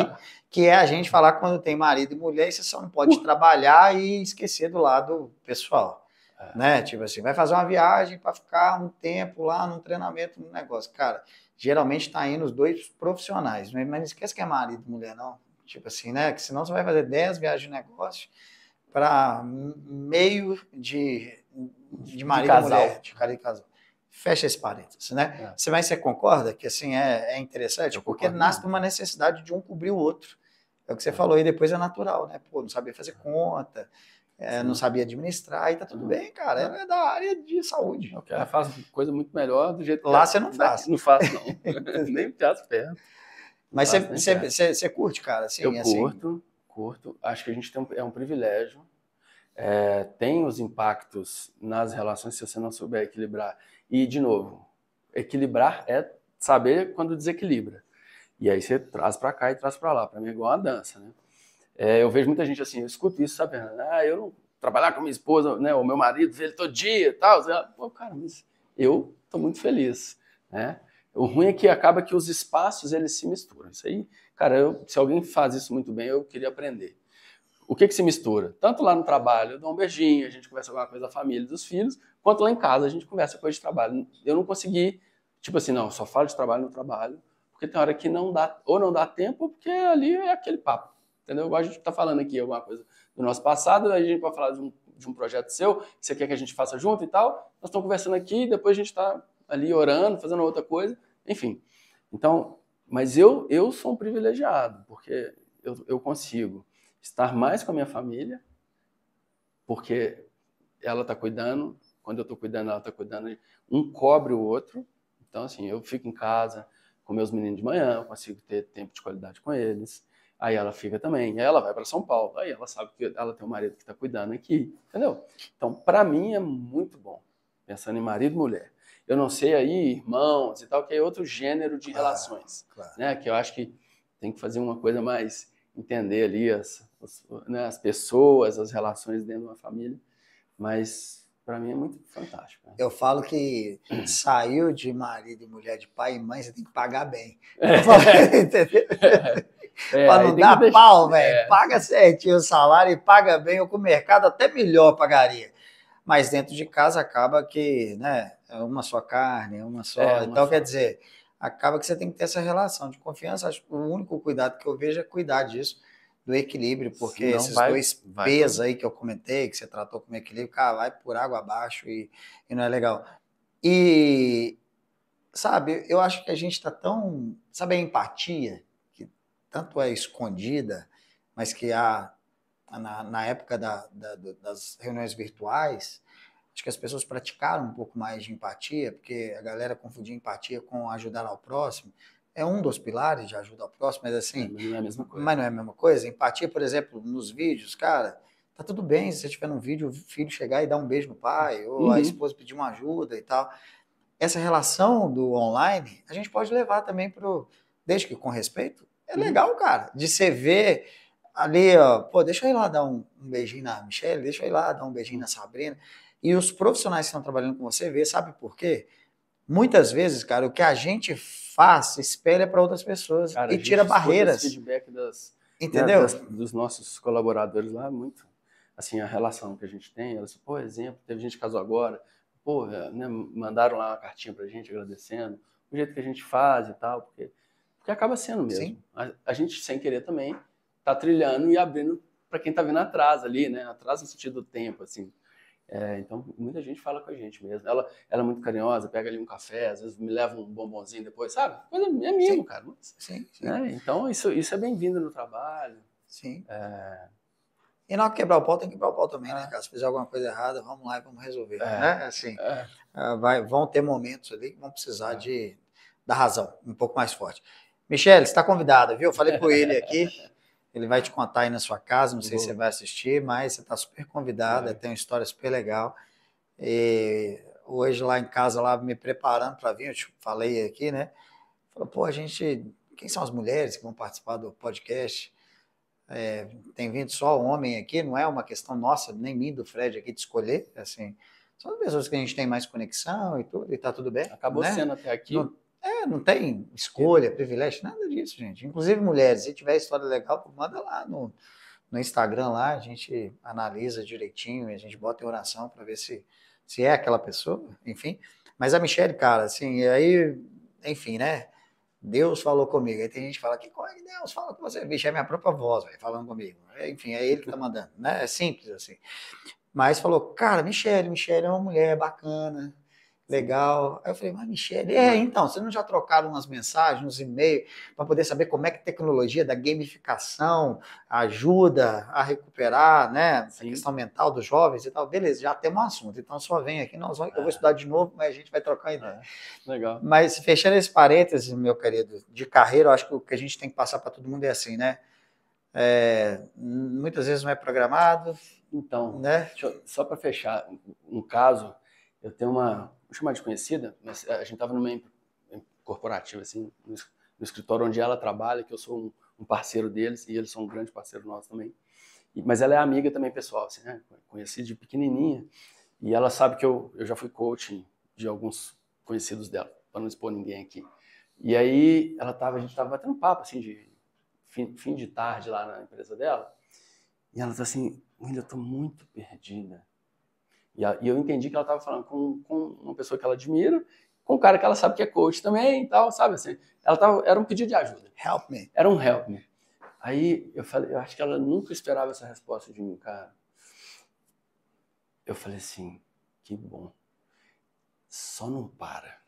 que é a gente falar quando tem marido e mulher e você só não pode trabalhar e esquecer do lado pessoal. Né? Tipo assim, vai fazer uma viagem para ficar um tempo lá num treinamento, num negócio. Cara, geralmente tá indo os dois profissionais, mas não esquece que é marido e mulher, não. Tipo assim, né? Que senão você vai fazer 10 viagens de negócio para meio de marido e mulher, de cara e casal. Fecha esse parênteses, né? Você concorda que assim é interessante? Porque nasce de uma necessidade de um cobrir o outro. É o que você falou, e depois é natural, né? Pô, não sabia fazer conta, não sabia administrar, e tá tudo bem, cara. É da área de saúde. Ela faz coisa muito melhor do jeito que lá você não faz. Não faço, não. Nem piadas perto. Mas você curte, cara? Assim, eu curto. Acho que a gente é um privilégio. Tem os impactos nas relações se você não souber equilibrar. E, de novo, equilibrar é saber quando desequilibra. E aí você traz para cá e traz para lá. Para mim é igual uma dança, né? Eu vejo muita gente assim, eu escuto isso, sabe? Eu não trabalhar com minha esposa, né? O meu marido, vê ele todo dia e tal. Pô, cara, mas eu tô muito feliz, né? O ruim é que acaba que os espaços, eles se misturam. Isso aí, cara, se alguém faz isso muito bem, eu queria aprender. O que se mistura? Tanto lá no trabalho, eu dou um beijinho, a gente conversa alguma coisa da família e dos filhos, quanto lá em casa a gente conversa coisa de trabalho. Eu não consegui, tipo assim, não, só falo de trabalho no trabalho, porque tem hora que não dá, ou não dá tempo, ou porque ali é aquele papo, entendeu? Igual a gente tá falando aqui alguma coisa do nosso passado, aí a gente pode falar de um projeto seu, que você quer que a gente faça junto e tal, nós estamos conversando aqui, depois a gente tá ali orando, fazendo outra coisa, enfim. Então, mas eu sou um privilegiado, porque eu consigo estar mais com a minha família, porque ela está cuidando, quando eu estou cuidando, ela está cuidando, um cobre o outro. Então, assim, eu fico em casa com meus meninos de manhã, eu consigo ter tempo de qualidade com eles. Aí ela fica também, aí ela vai para São Paulo, aí ela sabe que ela tem um marido que está cuidando aqui, entendeu? Então, para mim é muito bom, pensando em marido e mulher. Eu não sei aí, irmãos e tal, que é outro gênero de relações, né? Que eu acho que tem que fazer uma coisa mais, entender ali as pessoas, as relações dentro de uma família, mas para mim é muito fantástico. Né? Eu falo que saiu de marido e mulher, de pai e mãe, você tem que pagar bem. Entendeu? Para não dar pau, velho. Paga certinho o salário e paga bem, ou com o mercado até melhor pagaria. Mas dentro de casa acaba que, né, é uma só carne, é uma só. Então, quer dizer, acaba que você tem que ter essa relação de confiança. Acho que o único cuidado que eu vejo é cuidar disso, do equilíbrio, porque esses dois P's aí que eu comentei, que você tratou como equilíbrio, cara, vai por água abaixo e não é legal. E, sabe, eu acho que a gente está tão... Sabe a empatia, que tanto é escondida, mas que há na época das reuniões virtuais, acho que as pessoas praticaram um pouco mais de empatia, porque a galera confundia empatia com ajudar ao próximo. É um dos pilares de ajuda ao próximo, mas assim... Mas não é a mesma coisa. Mas não é a mesma coisa. Empatia, por exemplo, nos vídeos, cara, tá tudo bem se você estiver num vídeo, o filho chegar e dar um beijo no pai, ou a esposa pedir uma ajuda e tal. Essa relação do online, a gente pode levar também desde que com respeito, é legal, cara, de você ver ali, ó, pô, deixa eu ir lá dar um beijinho na Michelle, deixa eu ir lá dar um beijinho na Sabrina. E os profissionais que estão trabalhando com você, vê, sabe por quê? Muitas vezes, cara, o que a gente faz espelha para outras pessoas, cara, e tira barreiras. Esse feedback entendeu? Dos nossos colaboradores lá, muito. Assim, a relação que a gente tem, elas, pô, exemplo, teve gente que casou agora, pô, né, mandaram lá uma cartinha pra gente agradecendo, o jeito que a gente faz e tal, porque acaba sendo mesmo. A gente, sem querer também, tá trilhando e abrindo para quem tá vindo atrás ali, né? Atrás no sentido do tempo, assim. Então, muita gente fala com a gente mesmo. Ela é muito carinhosa, pega ali um café, às vezes me leva um bombonzinho depois, sabe? Coisa é mimo, cara. Mas, sim. Né? Então, isso é bem-vindo no trabalho. Sim. E não quebrar o pau, tem que quebrar o pau também, né, cara? Se fizer alguma coisa errada, vamos lá e vamos resolver, né? Assim, vão ter momentos ali que vão precisar da razão, um pouco mais forte. Michelle, você está convidada, viu? Eu falei com ele aqui, ele vai te contar aí na sua casa, não sei se você vai assistir, mas você está super convidada, tem uma história super legal. E hoje lá em casa, lá me preparando para vir, eu te falei aqui, né? Falou, pô, quem são as mulheres que vão participar do podcast? Tem vindo só homem aqui, não é uma questão nossa, nem mim, do Fred aqui de escolher, assim, são as pessoas que a gente tem mais conexão e tudo, e tá tudo bem. Acabou né? sendo até aqui. Não tem escolha, privilégio, nada disso, gente. Inclusive mulheres, se tiver história legal, manda lá no Instagram, lá a gente analisa direitinho, e a gente bota em oração para ver se é aquela pessoa, enfim. Mas a Michelle, cara, assim, aí, enfim, né? Deus falou comigo. Aí tem gente que fala, que como é que Deus fala com você? Bicho, é minha própria voz, véio, falando comigo. Enfim, é ele que tá mandando, né? É simples, assim. Mas falou, cara, Michelle é uma mulher bacana, legal. Aí eu falei, mas Michelle, então, vocês não já trocaram umas mensagens, uns e-mails, para poder saber como é que a tecnologia da gamificação ajuda a recuperar, né, a questão mental dos jovens e tal. Beleza, já temos um assunto, então só vem aqui, eu vou estudar de novo, mas a gente vai trocar ideia. Legal. Mas fechando esse parênteses, meu querido, de carreira, eu acho que o que a gente tem que passar para todo mundo é assim, né? Muitas vezes não é programado. Então, né? Só para fechar, um caso, eu tenho vou chamar de conhecida, mas a gente estava no meio corporativo, assim, no escritório onde ela trabalha, que eu sou um parceiro deles, e eles são um grande parceiro nosso também. Mas ela é amiga também pessoal, assim, né? Conheci de pequenininha, e ela sabe que eu já fui coaching de alguns conhecidos dela, para não expor ninguém aqui. E aí a gente estava batendo papo, assim, de fim de tarde lá na empresa dela, e ela tá assim, William, eu tô muito perdida. E eu entendi que ela estava falando com uma pessoa que ela admira, com um cara que ela sabe que é coach também e tal, sabe assim. Era um pedido de ajuda. Help me. Era um help me. Aí eu falei, eu acho que ela nunca esperava essa resposta de mim, cara. Eu falei assim, que bom. Só não para.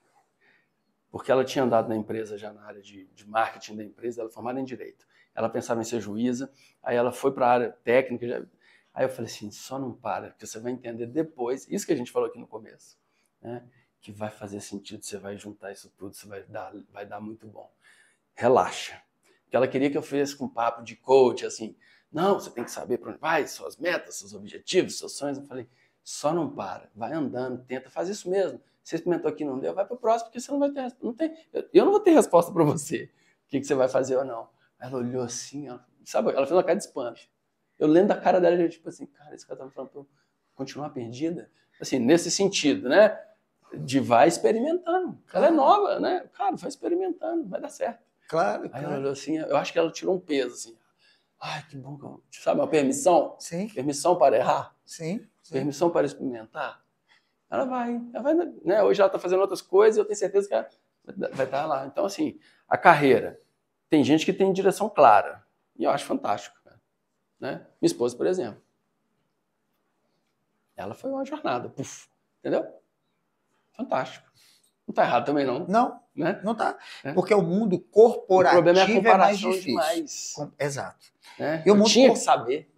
Porque ela tinha andado na empresa já na área de marketing da empresa, ela é formada em Direito. Ela pensava em ser juíza, aí ela foi para a área técnica. Aí eu falei assim, só não para, porque você vai entender depois, isso que a gente falou aqui no começo, né? Que vai fazer sentido, você vai juntar isso tudo, você vai dar muito bom. Relaxa. Porque ela queria que eu fizesse com papo de coach, assim, não, você tem que saber para onde vai, suas metas, seus objetivos, seus sonhos. Eu falei, só não para, vai andando, tenta, faz isso mesmo. Você experimentou aqui, não deu, vai para o próximo, porque você não vai ter resposta. Eu não vou ter resposta para você, o que você vai fazer ou não. Ela olhou assim, sabe, ela fez uma cara de espanto. Eu lembro da cara dela, eu tipo assim, cara, esse cara tá me falando pra eu continuar perdida. Assim, nesse sentido, né? De vai experimentando. Claro. Ela é nova, né? Cara, vai experimentando, vai dar certo. Claro. Aí ela olhou assim, eu acho que ela tirou um peso, assim. Ai, que bom. Sabe, uma permissão? Sim. Permissão para errar? Sim. Permissão para experimentar? Ela vai, né? Hoje ela tá fazendo outras coisas e eu tenho certeza que ela vai estar lá. Então, assim, a carreira, tem gente que tem direção clara, e eu acho fantástico, cara, né? Minha esposa, por exemplo, ela foi uma jornada, puf, entendeu? Fantástico. Não tá errado também, não. Não, Né? não tá. É. Porque o mundo O problema é a corporativo é mais comparação difícil. demais. Exato. Né? E o Eu mundo tinha que saber.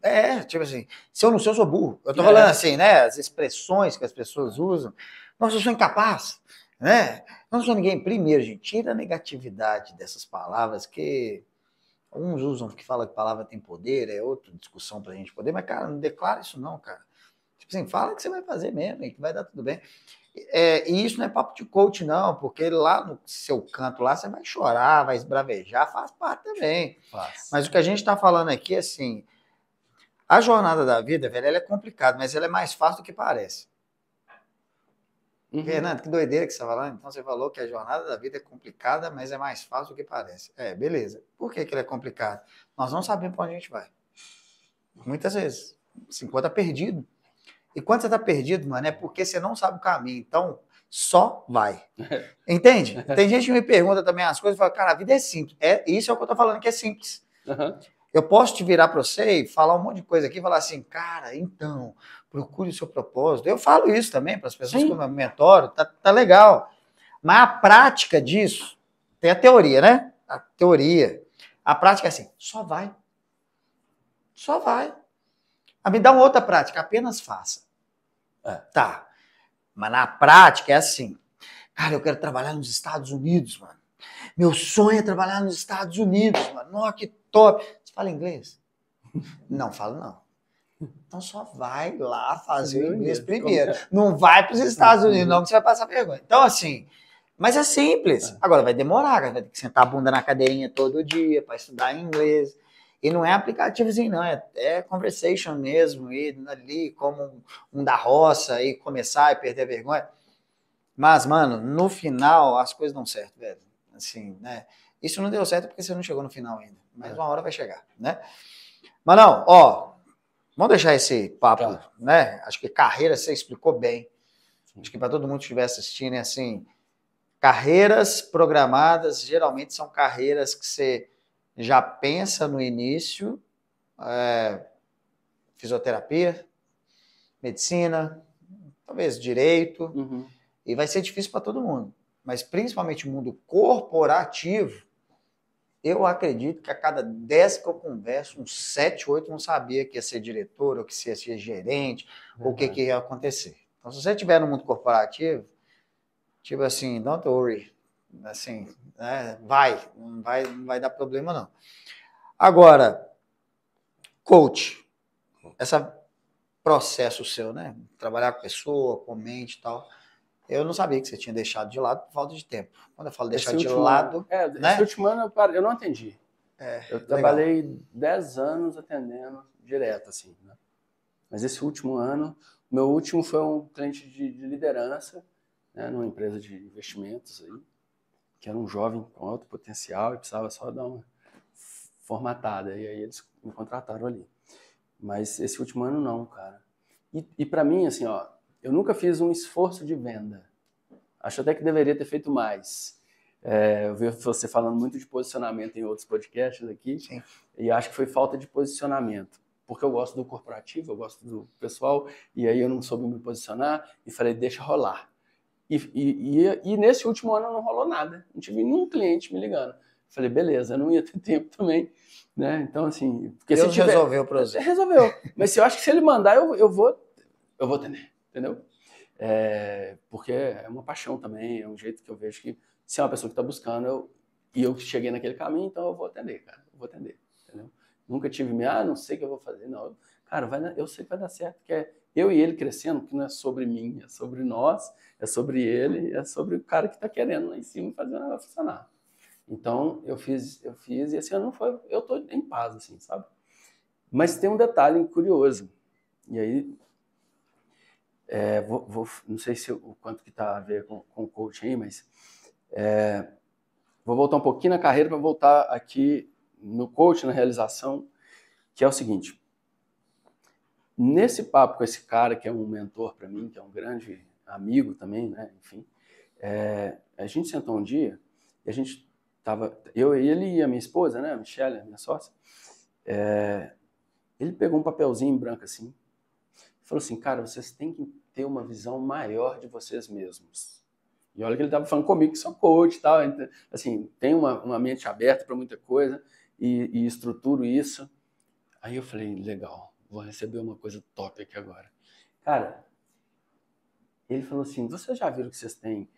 tipo assim, se eu não sei, eu sou burro. Eu tô falando assim, né? As expressões que as pessoas usam. Nossa, eu sou incapaz, né? Eu não sou ninguém. Primeiro, gente, tira a negatividade dessas palavras que uns usam que fala que palavra tem poder, é outra discussão pra gente poder, mas, cara, não declara isso não, cara. Tipo assim, fala que você vai fazer mesmo e que vai dar tudo bem. E isso não é papo de coach, não, porque lá no seu canto, lá você vai chorar, vai esbravejar, faz parte também. Mas o que a gente está falando aqui, assim, a jornada da vida, velho, ela é complicada, mas ela é mais fácil do que parece. Fernando, que doideira que você está falando. Então você falou que a jornada da vida é complicada, mas é mais fácil do que parece. Beleza. Por que ela é complicada? Nós não sabemos para onde a gente vai. Muitas vezes. Assim, quando está perdido. E quando você está perdido, mano, é porque você não sabe o caminho. Então, só vai. Entende? Tem gente que me pergunta também as coisas e fala, cara, a vida é simples. Isso é o que eu tô falando que é simples. Eu posso te virar para você e falar um monte de coisa aqui e falar assim, cara, então, procure o seu propósito. Eu falo isso também para as pessoas que eu mentoro, tá legal. Mas a prática disso, tem a teoria, né? A teoria. A prática é assim, só vai. Só vai. Me dá uma outra prática, apenas faça. Tá. Mas na prática é assim. Cara, eu quero trabalhar nos Estados Unidos, mano. Meu sonho é trabalhar nos Estados Unidos, mano. Nossa, que top. Você fala inglês? Não, falo não. Então só vai lá fazer o inglês primeiro. Não vai para os Estados Unidos, não, que você vai passar vergonha. Então, assim, mas é simples. Agora vai demorar, vai ter que sentar a bunda na cadeirinha todo dia para estudar inglês. E não é aplicativozinho, não, é conversation mesmo, ir ali como um da roça e começar e perder a vergonha. Mas, mano, no final as coisas dão certo, velho. Assim, né? Isso não deu certo porque você não chegou no final ainda. Mas uma hora vai chegar, né? Mas não, ó, vamos deixar esse papo, né? Acho que carreira você explicou bem. Acho que para todo mundo que estiver assistindo, é assim, carreiras programadas geralmente são carreiras que você já pensa no início, fisioterapia, medicina, talvez direito, e vai ser difícil para todo mundo. Mas principalmente o mundo corporativo, eu acredito que a cada 10 que eu converso, uns 7, 8 não sabia que ia ser diretor, ou que ia ser gerente, ou o que ia acontecer. Então, se você estiver no mundo corporativo, tipo assim, don't worry, assim, né, não vai dar problema não. Agora, coach, esse processo seu, né, trabalhar com pessoa, com mente e tal, eu não sabia que você tinha deixado de lado por falta de tempo. Quando eu falo deixar de lado... né? Esse último ano eu não atendi. Eu trabalhei 10 anos atendendo direto, assim, né? Mas esse último ano, meu último foi um cliente de liderança, né, numa empresa de investimentos aí, que era um jovem com alto potencial e precisava só dar uma formatada. E aí eles me contrataram ali. Mas esse último ano não, cara. E para mim, assim, ó, eu nunca fiz um esforço de venda. Acho até que deveria ter feito mais. Eu vi você falando muito de posicionamento em outros podcasts aqui. Sim. E acho que foi falta de posicionamento. Porque eu gosto do corporativo, eu gosto do pessoal, e aí eu não soube me posicionar e falei, deixa rolar. E nesse último ano não rolou nada. Não tive nenhum cliente me ligando. Falei, beleza, eu não ia ter tempo também. Né? Então, assim... Porque Deus resolveu o projeto. Resolveu. Mas eu acho que se ele mandar, eu vou atender. Entendeu? Porque é uma paixão também, é um jeito que eu vejo que se é uma pessoa que está buscando, eu cheguei naquele caminho, então eu vou atender, cara. Eu vou atender. Entendeu? Nunca tive não sei o que eu vou fazer. Não, cara, eu sei que vai dar certo, que é eu e ele crescendo, que não é sobre mim, é sobre nós, é sobre ele, é sobre o cara que está querendo lá em cima fazer o negócio funcionar. Então, eu fiz, e esse ano não foi, eu tô em paz, assim, sabe? Mas tem um detalhe curioso, e aí, não sei se o quanto que tá a ver com o coaching aí, mas vou voltar um pouquinho na carreira para voltar aqui no coaching, na realização, que é o seguinte, nesse papo com esse cara, que é um mentor para mim, que é um grande amigo também, né, enfim, A gente sentou um dia e a gente tava, eu, ele e a minha esposa, né, a Michelle, a minha sócia, ele pegou um papelzinho em branco assim, e falou assim, cara, vocês têm que ter uma visão maior de vocês mesmos. E olha que ele estava falando comigo, que sou coach e tal, então, assim, tem uma mente aberta para muita coisa e estruturo isso. Aí eu falei, legal, vou receber uma coisa top aqui agora. Cara, ele falou assim, vocês já viram que vocês têm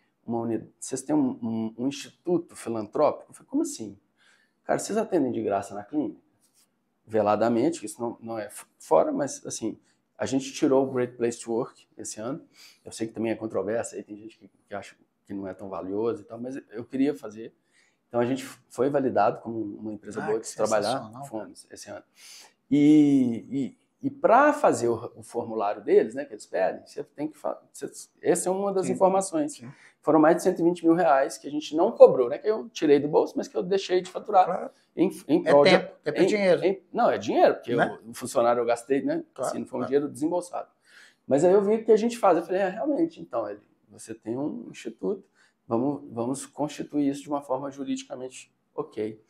vocês têm um instituto filantrópico? Eu falei, como assim? Cara, vocês atendem de graça na clínica? Veladamente, isso não é fora, mas assim, a gente tirou o Great Place to Work esse ano. Eu sei que também é controverso, aí tem gente que acha que não é tão valioso e tal, mas eu queria fazer. Então a gente foi validado como uma empresa boa de se trabalhar, fomos esse ano. E para fazer o formulário deles, né, que eles pedem, você tem que fazer. Essa é uma das informações. Sim. Foram mais de 120 mil reais que a gente não cobrou, né? Que eu tirei do bolso, mas que eu deixei de faturar. Claro. Em prol tempo, é dinheiro. Não, é dinheiro, porque né? O funcionário eu gastei, né? Claro, assim, não foi um dinheiro desembolsado. Mas aí eu vi o que a gente faz. Eu falei, realmente, então, você tem um instituto, vamos constituir isso de uma forma juridicamente ok.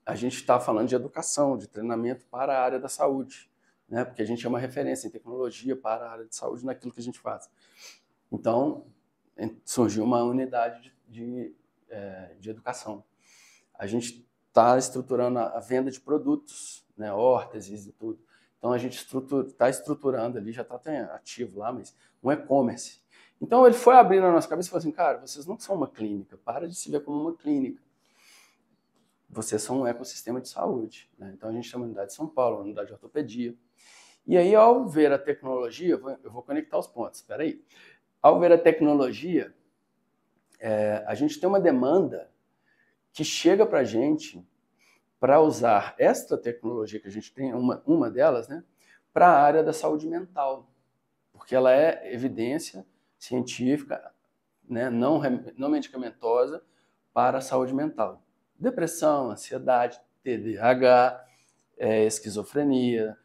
A gente está falando de educação, de treinamento para a área da saúde, né? Porque a gente é uma referência em tecnologia para a área de saúde naquilo que a gente faz. Então, surgiu uma unidade de educação. A gente está estruturando a venda de produtos, né? Órteses e tudo. Então, a gente está estruturando ali, já está até ativo lá, mas um e-commerce. Então, ele foi abrindo a nossa cabeça e falou assim, cara, vocês não são uma clínica, para de se ver como uma clínica. Vocês são um ecossistema de saúde, né? Então a gente tem uma unidade de São Paulo, uma unidade de ortopedia. E aí, ao ver a tecnologia, eu vou conectar os pontos, espera aí. Ao ver a tecnologia, a gente tem uma demanda que chega para a gente para usar esta tecnologia que a gente tem, uma delas, né, para a área da saúde mental, porque ela é evidência científica, né, não medicamentosa para a saúde mental. Depressão, ansiedade, TDAH, esquizofrenia,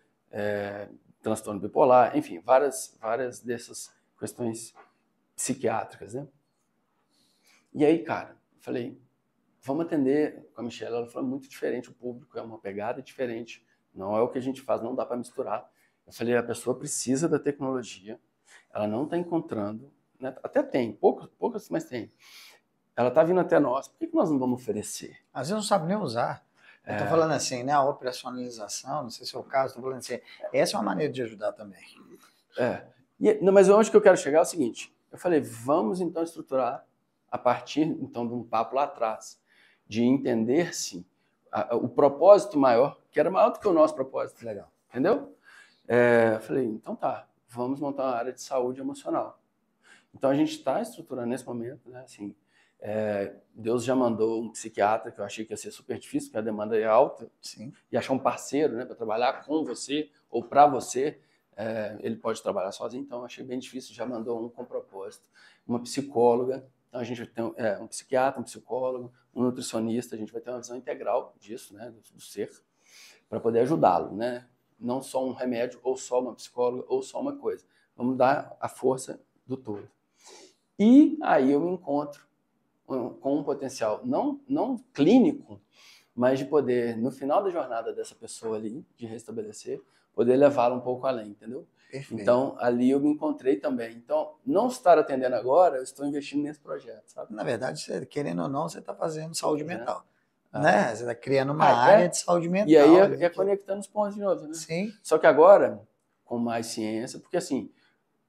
transtorno bipolar, enfim, várias dessas questões psiquiátricas, né? E aí, cara, eu falei, vamos atender com a Michelle. Ela falou, muito diferente o público, é uma pegada diferente, não é o que a gente faz, não dá para misturar. Eu falei, a pessoa precisa da tecnologia, ela não está encontrando, né? Até tem, poucas, mas tem. Ela está vindo até nós, por que nós não vamos oferecer? Às vezes não sabe nem usar. Eu estou falando assim, né? A operacionalização, não sei se é o caso, estou falando assim, essa é uma maneira de ajudar também. Não, mas onde que eu quero chegar é o seguinte, eu falei, vamos então estruturar a partir então de um papo lá atrás, de entender-se o propósito maior, que era maior do que o nosso propósito. Legal. Entendeu? Eu falei, então tá, vamos montar uma área de saúde emocional. Então a gente está estruturando nesse momento, né, assim, Deus já mandou um psiquiatra, que eu achei que ia ser super difícil, porque a demanda é alta. Sim. E achar um parceiro, né, para trabalhar com você ou para você, ele pode trabalhar sozinho, então eu achei bem difícil, já mandou um com propósito. Uma psicóloga, então a gente vai ter um psiquiatra, um psicólogo, um nutricionista, a gente vai ter uma visão integral disso, né, do ser, para poder ajudá-lo, né? Não só um remédio, ou só uma psicóloga, ou só uma coisa. Vamos dar a força do todo. E aí eu me encontro com um potencial não clínico, mas de poder, no final da jornada dessa pessoa ali, de restabelecer, poder levá-la um pouco além, entendeu? Perfeito. Então, ali eu me encontrei também. Então, não estar atendendo agora, eu estou investindo nesse projeto, sabe? Na verdade, você, querendo ou não, você está fazendo saúde mental. Né? Você está criando uma área de saúde mental. E aí conectando os pontos de novo, né? Sim. Só que agora, com mais ciência, porque assim,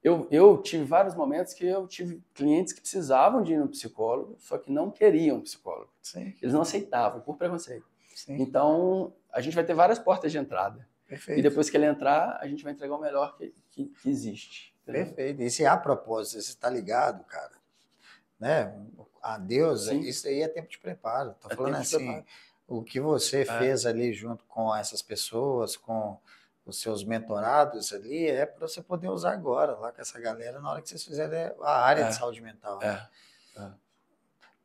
eu tive vários momentos que eu tive clientes que precisavam de ir no psicólogo, só que não queriam psicólogo. Sim. Eles não aceitavam, por preconceito. Sim. Então, a gente vai ter várias portas de entrada. Perfeito. E depois que ele entrar, a gente vai entregar o melhor que existe. Entendeu? Perfeito. E se há propósito, você está ligado, cara, né? A Deus, Sim. Isso aí é tempo de preparo. Estou falando assim, o que você fez ali junto com essas pessoas, com os seus mentorados ali, é para você poder usar agora, lá com essa galera, na hora que vocês fizerem a área de saúde mental. Né?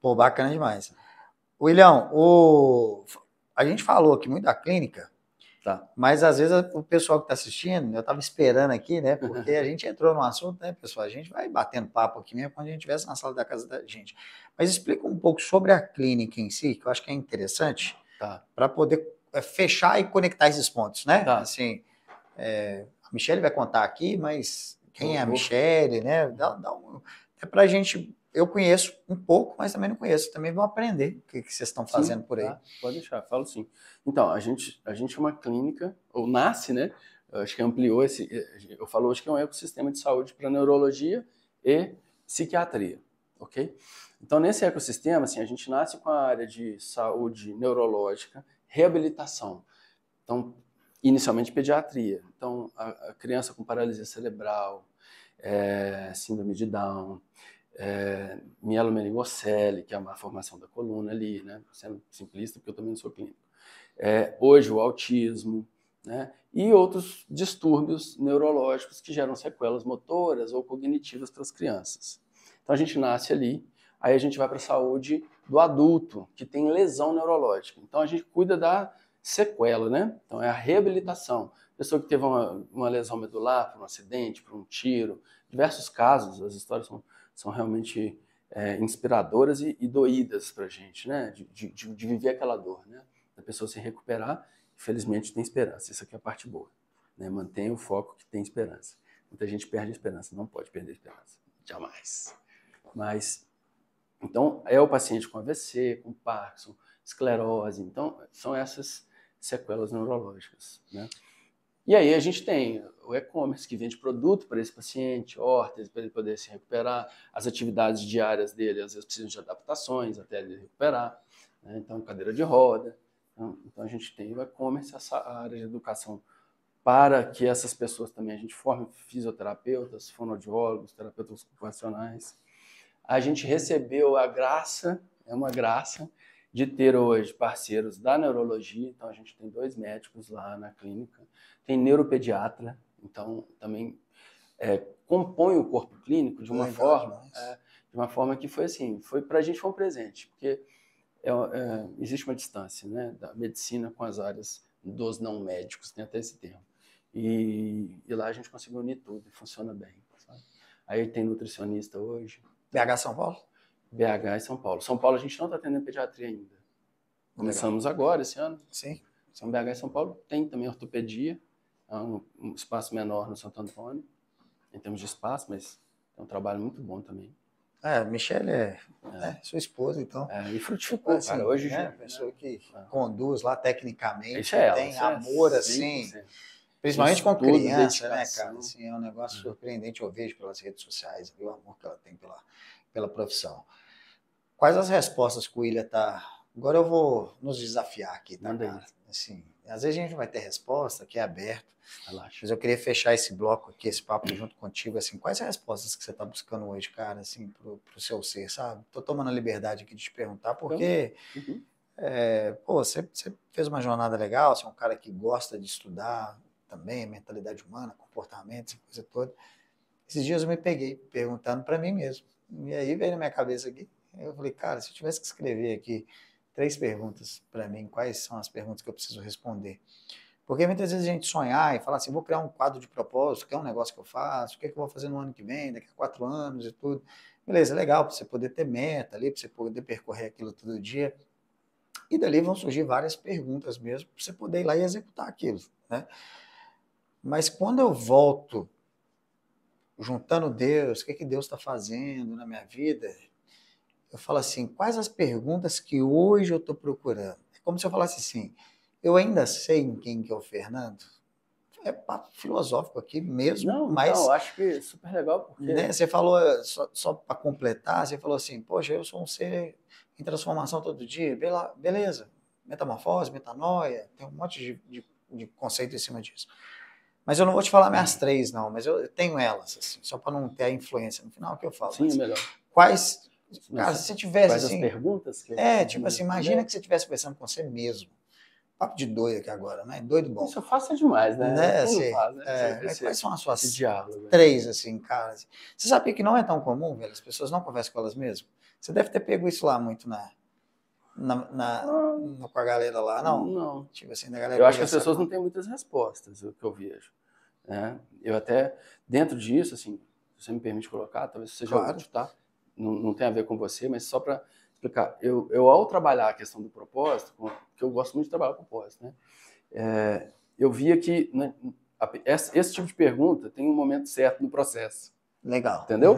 Pô, bacana demais. William, a gente falou aqui muito da clínica, Tá. Mas às vezes o pessoal que está assistindo, eu estava esperando aqui, né? Porque a gente entrou no assunto, né, pessoal? A gente vai batendo papo aqui mesmo quando a gente estivesse na sala da casa da gente. Mas explica um pouco sobre a clínica em si, que eu acho que é interessante, Tá. para poder fechar e conectar esses pontos, né? Tá. Assim, a Michelle vai contar aqui, mas quem é a Michelle, né? É para a gente. Eu conheço um pouco, mas também não conheço. Também vou aprender o que vocês estão fazendo por aí. Tá, pode deixar, falo sim. Então, a gente é uma clínica, ou nasce, né? Eu acho que ampliou eu falo hoje que é um ecossistema de saúde para neurologia e psiquiatria, ok? Então, nesse ecossistema, assim, a gente nasce com a área de saúde neurológica, reabilitação. Então, inicialmente pediatria. Então, a criança com paralisia cerebral, síndrome de Down, mielomeningocele, que é uma formação da coluna ali, né? Sendo simplista, porque eu também não sou clínico. Hoje o autismo, né? E outros distúrbios neurológicos que geram sequelas motoras ou cognitivas para as crianças. Então a gente nasce ali, aí a gente vai para a saúde do adulto, que tem lesão neurológica. Então a gente cuida da sequela, né? Então é a reabilitação. Pessoa que teve uma lesão medular por um acidente, por um tiro, diversos casos, as histórias são realmente inspiradoras e doídas para a gente, né? De viver aquela dor, né? Da pessoa se recuperar, infelizmente tem esperança. Isso aqui é a parte boa, né? Mantenha o foco que tem esperança. Muita gente perde a esperança, não pode perder a esperança, jamais. Mas, então, é o paciente com AVC, com Parkinson, esclerose, então, são essas sequelas neurológicas, né? E aí a gente tem o e-commerce que vende produto para esse paciente, órtese para ele poder se recuperar, as atividades diárias dele às vezes precisam de adaptações até ele recuperar, né? Então cadeira de roda. Então a gente tem o e-commerce, essa área de educação para que essas pessoas também, a gente forme fisioterapeutas, fonoaudiólogos, terapeutas ocupacionais. A gente recebeu a graça, é uma graça, de ter hoje parceiros da neurologia, então a gente tem 2 médicos lá na clínica, tem neuropediatra, então também compõe o corpo clínico de uma forma que foi assim, para a gente foi um presente, porque existe uma distância, né, da medicina com as áreas dos não médicos, tem até esse termo, e lá a gente conseguiu unir tudo e funciona bem, sabe? Aí tem nutricionista hoje. BH São Paulo? BH e São Paulo. São Paulo a gente não está atendendo pediatria ainda. Começamos agora, esse ano. Sim. São BH e São Paulo tem também ortopedia, é um espaço menor no Santo Antônio, em termos de espaço, mas é um trabalho muito bom também. Michelle é sua esposa, então. E frutificou, assim, cara. Hoje, né? Pessoa que conduz lá tecnicamente, isso é ela, tem amor, assim, 100%. principalmente com criança, né, dedicação. cara? Assim, é um negócio surpreendente, eu vejo pelas redes sociais, o amor que ela tem pela profissão. Quais as respostas que o William tá... Agora eu vou nos desafiar aqui, tá, cara? Assim, às vezes a gente não vai ter resposta, que é aberto. Relaxa. Mas eu queria fechar esse bloco aqui, esse papo junto contigo, assim, quais as respostas que você está buscando hoje, cara, assim, pro seu ser, sabe? Tô tomando a liberdade aqui de te perguntar, porque, você fez uma jornada legal, você é um cara que gosta de estudar também, mentalidade humana, comportamento, essa coisa toda. Esses dias eu me peguei perguntando para mim mesmo, e aí veio na minha cabeça aqui, eu falei, cara, se eu tivesse que escrever aqui 3 perguntas para mim, quais são as perguntas que eu preciso responder? Porque muitas vezes a gente sonhar e falar assim, vou criar um quadro de propósito, que é um negócio que eu faço, o que eu vou fazer no ano que vem, daqui a 4 anos e tudo. Beleza, legal, para você poder ter meta ali, para você poder percorrer aquilo todo dia. E dali vão surgir várias perguntas mesmo, para você poder ir lá e executar aquilo, né? Mas quando eu volto juntando Deus, o que Deus está fazendo na minha vida, eu falo assim, quais as perguntas que hoje eu estou procurando? É como se eu falasse assim, eu ainda sei em quem que é o Fernando? É papo filosófico aqui mesmo, Não, mas... eu acho que é super legal, porque... Né, você falou, só para completar, você falou assim, poxa, eu sou um ser em transformação todo dia, beleza, metamorfose, metanoia, tem um monte de conceito em cima disso. Mas eu não vou te falar minhas 3, não, mas eu tenho elas, assim, só para não ter a influência no final que eu falo. Sim, é melhor. Quais, cara, se você tivesse quais assim... as perguntas que tipo assim, imagina que você estivesse pensando com você mesmo. Papo de doido aqui agora, né? Doido bom. Isso faça demais, né? Quem não faz, né? Quais são as suas diálogo, 3, assim, cara? Você sabia que não é tão comum, velho? As pessoas não conversam com elas mesmas? Você deve ter pego isso lá muito, né? com a galera lá, não? Não. Tipo assim, da galera Eu acho que as pessoas não têm muitas respostas, o que eu vejo. Né? Eu até, dentro disso, assim, se você me permite colocar, talvez seja útil, tá? Não tem a ver com você, mas só para explicar. Eu, ao trabalhar a questão do propósito, que eu gosto muito de trabalhar com propósito, né? Eu via que esse tipo de pergunta tem um momento certo no processo. Legal. Entendeu?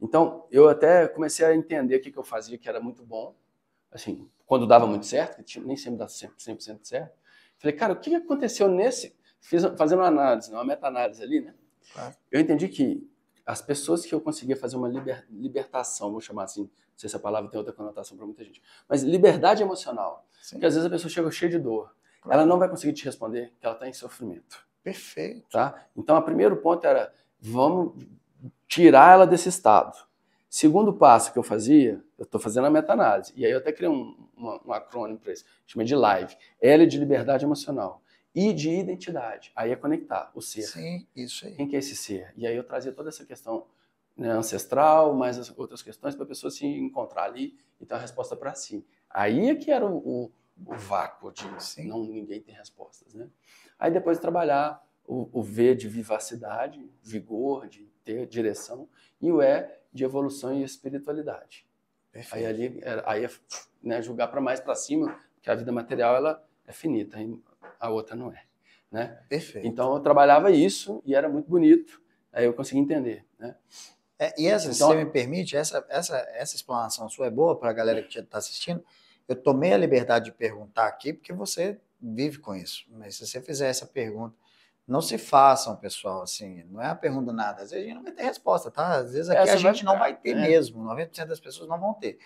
Então, eu até comecei a entender o que eu fazia, que era muito bom. Assim, quando dava muito certo, que nem sempre dá 100% certo. Falei, cara, o que aconteceu fazendo uma análise, uma meta-análise ali, né? Claro. Eu entendi que as pessoas que eu conseguia fazer uma libertação, vou chamar assim, não sei se a palavra tem outra conotação para muita gente, mas liberdade emocional. Sim. Porque às vezes a pessoa chega cheia de dor. Claro. Ela não vai conseguir te responder que ela está em sofrimento. Perfeito. Tá? Então, o primeiro ponto era, vamos tirar ela desse estado. Segundo passo que eu fazia, eu estou fazendo a meta-análise, e aí eu até criei um acrônimo para isso, chama de LIVE. L de liberdade emocional, I de identidade, aí é conectar o ser. Sim, isso aí. Quem que é esse ser? E aí eu trazia toda essa questão, né, ancestral, mais as outras questões, para a pessoa se encontrar ali e ter uma resposta para si. Aí é que era o vácuo de ninguém tem respostas. Né? Aí depois de trabalhar o V de vivacidade, vigor, de ter direção, e o E de evolução e espiritualidade. Perfeito. Aí é, né, julgar para mais para cima, porque a vida material ela é finita, a outra não é. Né? Perfeito. Então eu trabalhava isso e era muito bonito, aí eu consegui entender. Né? Se você me permite, essa explanação sua é boa para a galera que está assistindo. Eu tomei a liberdade de perguntar aqui porque você vive com isso. Mas se você fizer essa pergunta, não se façam, pessoal, assim, não é uma pergunta nada. Às vezes a gente não vai ter resposta, tá? Às vezes aqui a gente não vai ter mesmo, 90% das pessoas não vão ter.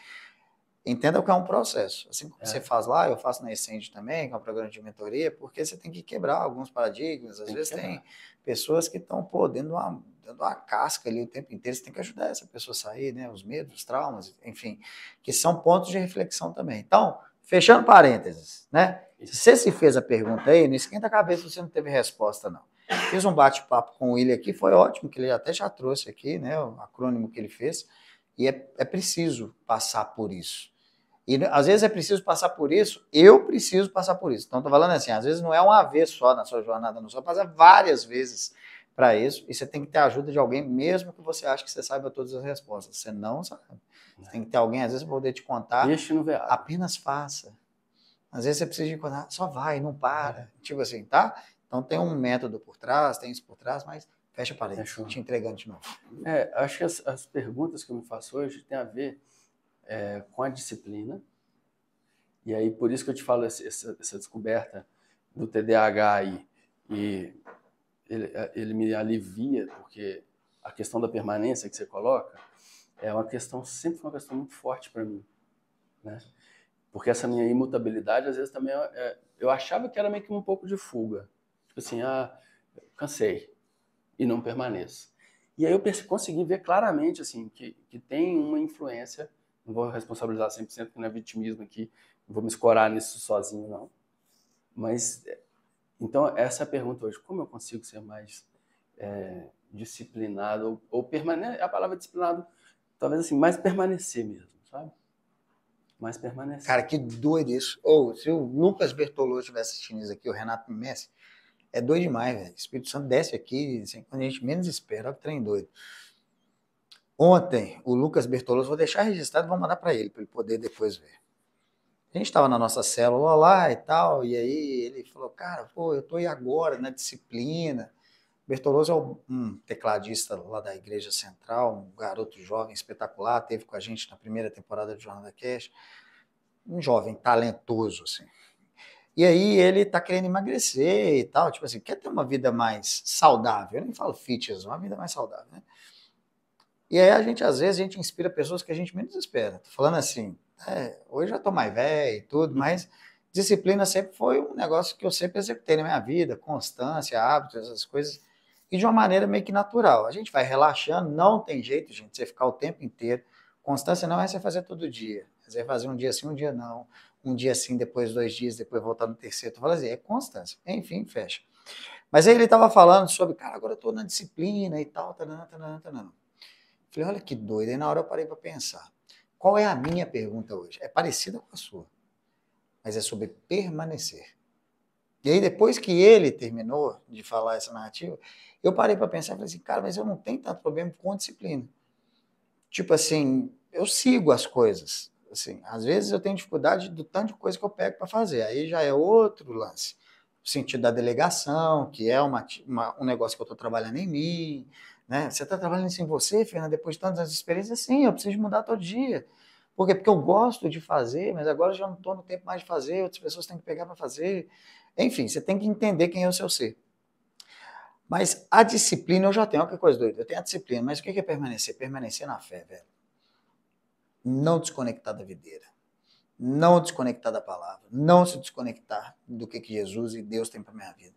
Entenda que é um processo. Assim como você faz lá, eu faço na Ascend também, que é um programa de mentoria, porque você tem que quebrar alguns paradigmas. Às vezes tem pessoas que estão, dentro de uma casca ali o tempo inteiro, você tem que ajudar essa pessoa a sair, né? Os medos, os traumas, enfim, que são pontos de reflexão também. Então, fechando parênteses, né? Se você se fez a pergunta aí, não esquenta a cabeça se você não teve resposta, não. Fiz um bate-papo com o William aqui, foi ótimo, que ele até já trouxe aqui, né? O acrônimo que ele fez, e é preciso passar por isso. E às vezes é preciso passar por isso, eu preciso passar por isso. Então, estou falando assim, às vezes não é uma vez só na sua jornada, não, só passa várias vezes para isso, e você tem que ter a ajuda de alguém, mesmo que você ache que você saiba todas as respostas. Você não sabe. Você tem que ter alguém, às vezes, para poder te contar. Apenas faça. Às vezes você precisa de contar, só vai, não para. Tipo assim, tá? Então tem um método por trás, tem isso por trás, mas fecha a parede, te entregando de novo. Acho que as perguntas que eu me faço hoje têm a ver com a disciplina, e aí por isso que eu te falo essa descoberta do TDAH aí, e ele me alivia, porque a questão da permanência que você coloca sempre foi uma questão muito forte para mim, né? Porque essa minha imutabilidade, às vezes também, eu achava que era meio que um pouco de fuga, tipo assim, cansei e não permaneço. E aí eu consegui ver claramente assim, que tem uma influência. Não vou responsabilizar 100%, porque não é vitimismo aqui, não vou me escorar nisso sozinho, não. Mas, então, essa é a pergunta hoje. Como eu consigo ser mais disciplinado, ou permanecer, a palavra disciplinado, talvez assim, mais permanecer mesmo, sabe? Mais permanecer. Cara, que doido isso. Se o Lucas Bertolotto estiver assistindo isso aqui, o Renato Messi, é doido demais, velho. O Espírito Santo desce aqui, assim, quando a gente menos espera, olha que trem doido. Ontem, o Lucas Bertolotto, vou deixar registrado e vou mandar para ele poder depois ver. A gente estava na nossa célula lá e tal, e aí ele falou, cara, eu estou aí agora na disciplina. Bertolotto é um tecladista lá da Igreja Central, um garoto jovem espetacular, teve com a gente na primeira temporada de Jornada Cast, um jovem talentoso, assim. E aí ele tá querendo emagrecer e tal, tipo assim, quer ter uma vida mais saudável, eu nem falo fitness, uma vida mais saudável, né? E aí às vezes a gente inspira pessoas que a gente menos espera. Tô falando assim, hoje eu já tô mais velho e tudo, mas disciplina sempre foi um negócio que eu sempre executei na minha vida, constância, hábitos, essas coisas, e de uma maneira meio que natural. A gente vai relaxando, não tem jeito, gente, você ficar o tempo inteiro. Constância não é você fazer todo dia, é você fazer um dia sim, um dia não, um dia sim, depois 2 dias, depois voltar no terceiro. Tô falando assim, é constância. Enfim, fecha. Mas aí ele tava falando sobre, cara, agora eu tô na disciplina e tal, tanana. Falei, olha que doido. Aí na hora eu parei para pensar. Qual é a minha pergunta hoje? É parecida com a sua, mas é sobre permanecer. E aí, depois que ele terminou de falar essa narrativa, eu parei para pensar e falei assim, cara, mas eu não tenho tanto problema com disciplina. Tipo assim, eu sigo as coisas. Assim, às vezes eu tenho dificuldade do tanto de coisa que eu pego para fazer. Aí já é outro lance. O sentido da delegação, que é um negócio que eu estou trabalhando em mim. Né? Você está trabalhando isso em você, Fernanda, depois de tantas experiências? Sim, eu preciso mudar todo dia. Por quê? Porque eu gosto de fazer, mas agora eu já não estou no tempo mais de fazer, outras pessoas têm que pegar para fazer. Enfim, você tem que entender quem é o seu ser. Mas a disciplina eu já tenho. Olha que coisa doida. Eu tenho a disciplina, mas o que é permanecer? Permanecer na fé, velho. Não desconectar da videira. Não desconectar da palavra. Não se desconectar do que Jesus e Deus tem para minha vida.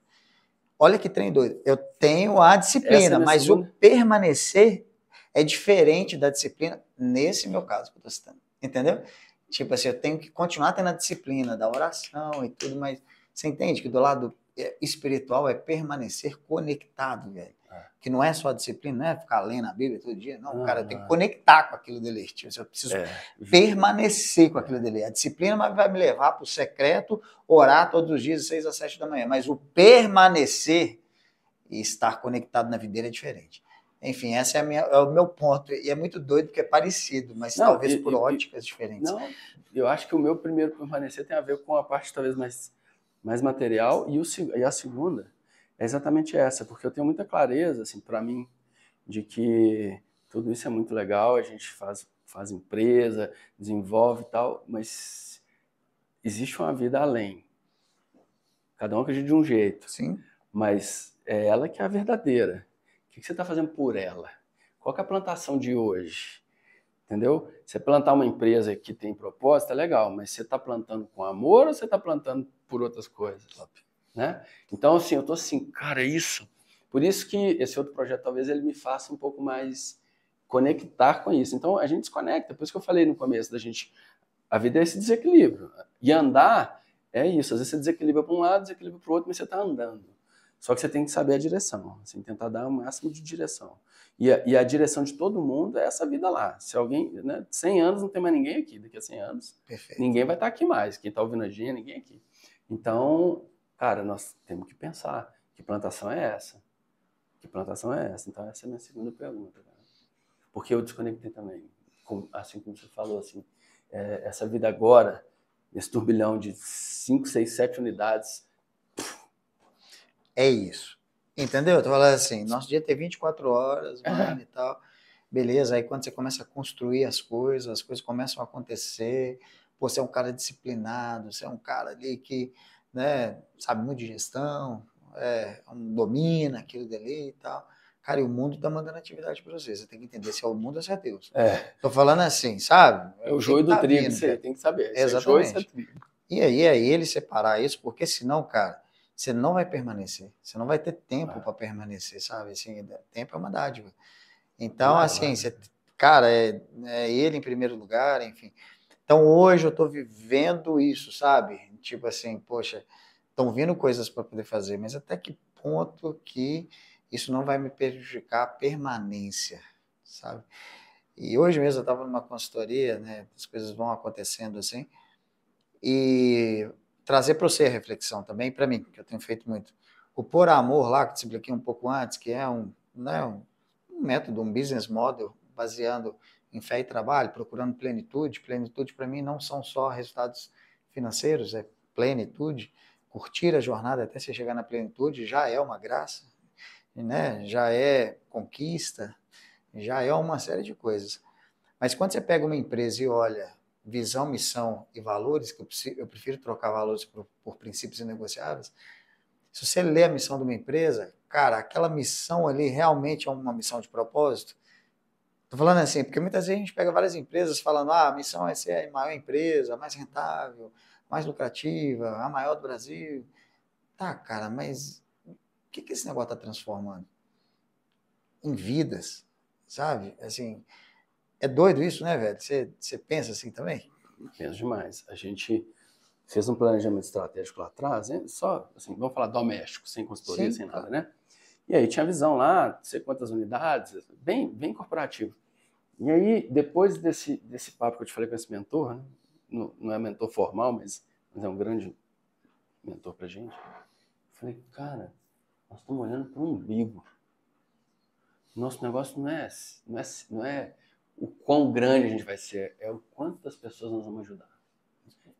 Olha que trem doido. Eu tenho a disciplina, mas segunda. O permanecer é diferente da disciplina nesse meu caso que eu estou citando. Entendeu? Tipo assim, eu tenho que continuar tendo a disciplina da oração e tudo, mas você entende que do lado espiritual é permanecer conectado, velho. Que não é só a disciplina, não é ficar lendo a Bíblia todo dia, não, cara, eu tenho que conectar com aquilo dele, tipo, eu preciso permanecer com aquilo dele. A disciplina vai me levar para o secreto, orar todos os dias, 6 às 7 da manhã, mas o permanecer e estar conectado na videira é diferente. Enfim, esse é o meu ponto, e é muito doido porque é parecido, mas não, talvez por óticas diferentes. Não, eu acho que o meu primeiro permanecer tem a ver com a parte talvez mais material, e a segunda é exatamente essa, porque eu tenho muita clareza, assim, para mim, de que tudo isso é muito legal, a gente faz empresa, desenvolve e tal, mas existe uma vida além. Cada um acredita de um jeito. Sim. Mas é ela que é a verdadeira. O que você está fazendo por ela? Qual que é a plantação de hoje? Entendeu? Você plantar uma empresa que tem propósito é legal, mas você está plantando com amor ou você está plantando por outras coisas? Né? Então, assim, eu tô assim, cara, é isso. Por isso que esse outro projeto, talvez, ele me faça um pouco mais conectar com isso. Então, a gente desconecta. Por isso que eu falei no começo da gente, a vida é esse desequilíbrio. E andar é isso. Às vezes você desequilibra para um lado, desequilibra para o outro, mas você está andando. Só que você tem que saber a direção, assim, tentar dar o máximo de direção. E a direção de todo mundo é essa vida lá. Se alguém, né, 100 anos não tem mais ninguém aqui, daqui a 100 anos, Perfeito. Ninguém vai estar aqui mais. Quem está ouvindo a gente, ninguém aqui. Então, cara, nós temos que pensar, que plantação é essa? Que plantação é essa? Então, essa é a minha segunda pergunta. Cara. Porque eu desconectei também. Assim como você falou, assim, essa vida agora, esse turbilhão de 5, 6, 7 unidades. É isso. Entendeu? Eu tô falando assim, nosso dia tem 24 horas, mano, e tal. Beleza, aí quando você começa a construir as coisas começam a acontecer. Pô, você é um cara disciplinado, você é um cara ali que, né, sabe muito de gestão, domina aquilo dali e tal. Cara, e o mundo tá mandando atividade para você. Você tem que entender se é o mundo ou se é Deus. Tô falando assim, sabe? É o joio do trigo, você tem que saber. Exatamente. E aí é ele separar isso, porque senão, cara, você não vai permanecer. Você não vai ter tempo para permanecer, sabe? Assim, tempo é uma dádiva. Então, assim, cara, é ele em primeiro lugar, enfim. Então, hoje eu estou vivendo isso, sabe? Tipo assim, poxa, estão vindo coisas para poder fazer, mas até que ponto que isso não vai me prejudicar a permanência, sabe? E hoje mesmo eu estava numa consultoria, né? As coisas vão acontecendo assim, e trazer para você a reflexão também, para mim, que eu tenho feito muito. O Por Amor lá, que te expliquei um pouco antes, que é um método, um business model, baseado em fé e trabalho, procurando plenitude. Plenitude, para mim, não são só resultados financeiros, é plenitude. Curtir a jornada até você chegar na plenitude já é uma graça, né? Já é conquista, já é uma série de coisas. Mas quando você pega uma empresa e olha visão, missão e valores, que eu prefiro trocar valores por princípios inegociáveis, se você lê a missão de uma empresa, cara, aquela missão ali realmente é uma missão de propósito. Estou falando assim, porque muitas vezes a gente pega várias empresas falando, a missão é ser a maior empresa, a mais rentável, mais lucrativa, a maior do Brasil. Tá, cara, mas o que esse negócio está transformando? Em vidas, sabe? Assim, é doido isso, né, velho? Você pensa assim também? Penso demais. A gente fez um planejamento estratégico lá atrás, hein? Só, assim, vamos falar doméstico, sem consultoria, sem nada, né? E aí tinha a visão lá, não sei quantas unidades, bem corporativo. E aí, depois desse papo que eu te falei com esse mentor, né? Não é mentor formal, mas é um grande mentor pra gente. Eu falei, cara, nós estamos olhando para o umbigo. Nosso negócio não é o quão grande a gente vai ser, é o quantas pessoas nós vamos ajudar.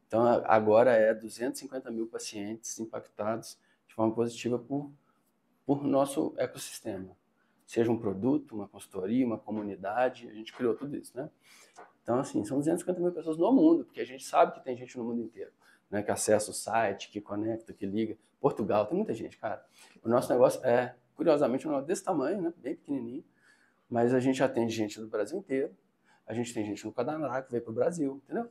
Então, agora é 250 mil pacientes impactados de forma positiva por nosso ecossistema. Seja um produto, uma consultoria, uma comunidade, a gente criou tudo isso, né? Então, assim, são 250 mil pessoas no mundo, porque a gente sabe que tem gente no mundo inteiro, né? Que acessa o site, que conecta, que liga. Portugal, tem muita gente, cara. O nosso negócio é, curiosamente, um negócio desse tamanho, né? Bem pequenininho, mas a gente atende gente do Brasil inteiro, a gente tem gente no Canadá que veio para o Brasil, entendeu?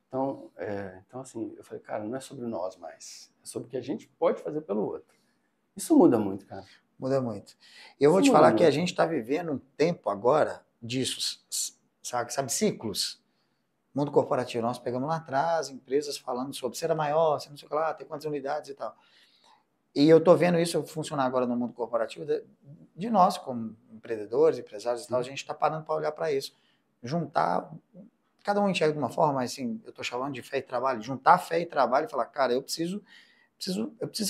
Então, assim, eu falei, cara, não é sobre nós mais, é sobre o que a gente pode fazer pelo outro. Isso muda muito, cara. Muda muito. Eu vou te falar que a gente está vivendo um tempo agora disso, sabe, ciclos. Mundo corporativo, nós pegamos lá atrás, empresas falando sobre ser a maior, ser não sei o que lá, ter quantas unidades e tal. E eu estou vendo isso funcionar agora no mundo corporativo, de nós, como empreendedores, empresários e tal, a gente está parando para olhar para isso. Juntar, cada um enxerga de uma forma, mas assim, eu estou chamando de fé e trabalho, juntar fé e trabalho e falar, cara, eu preciso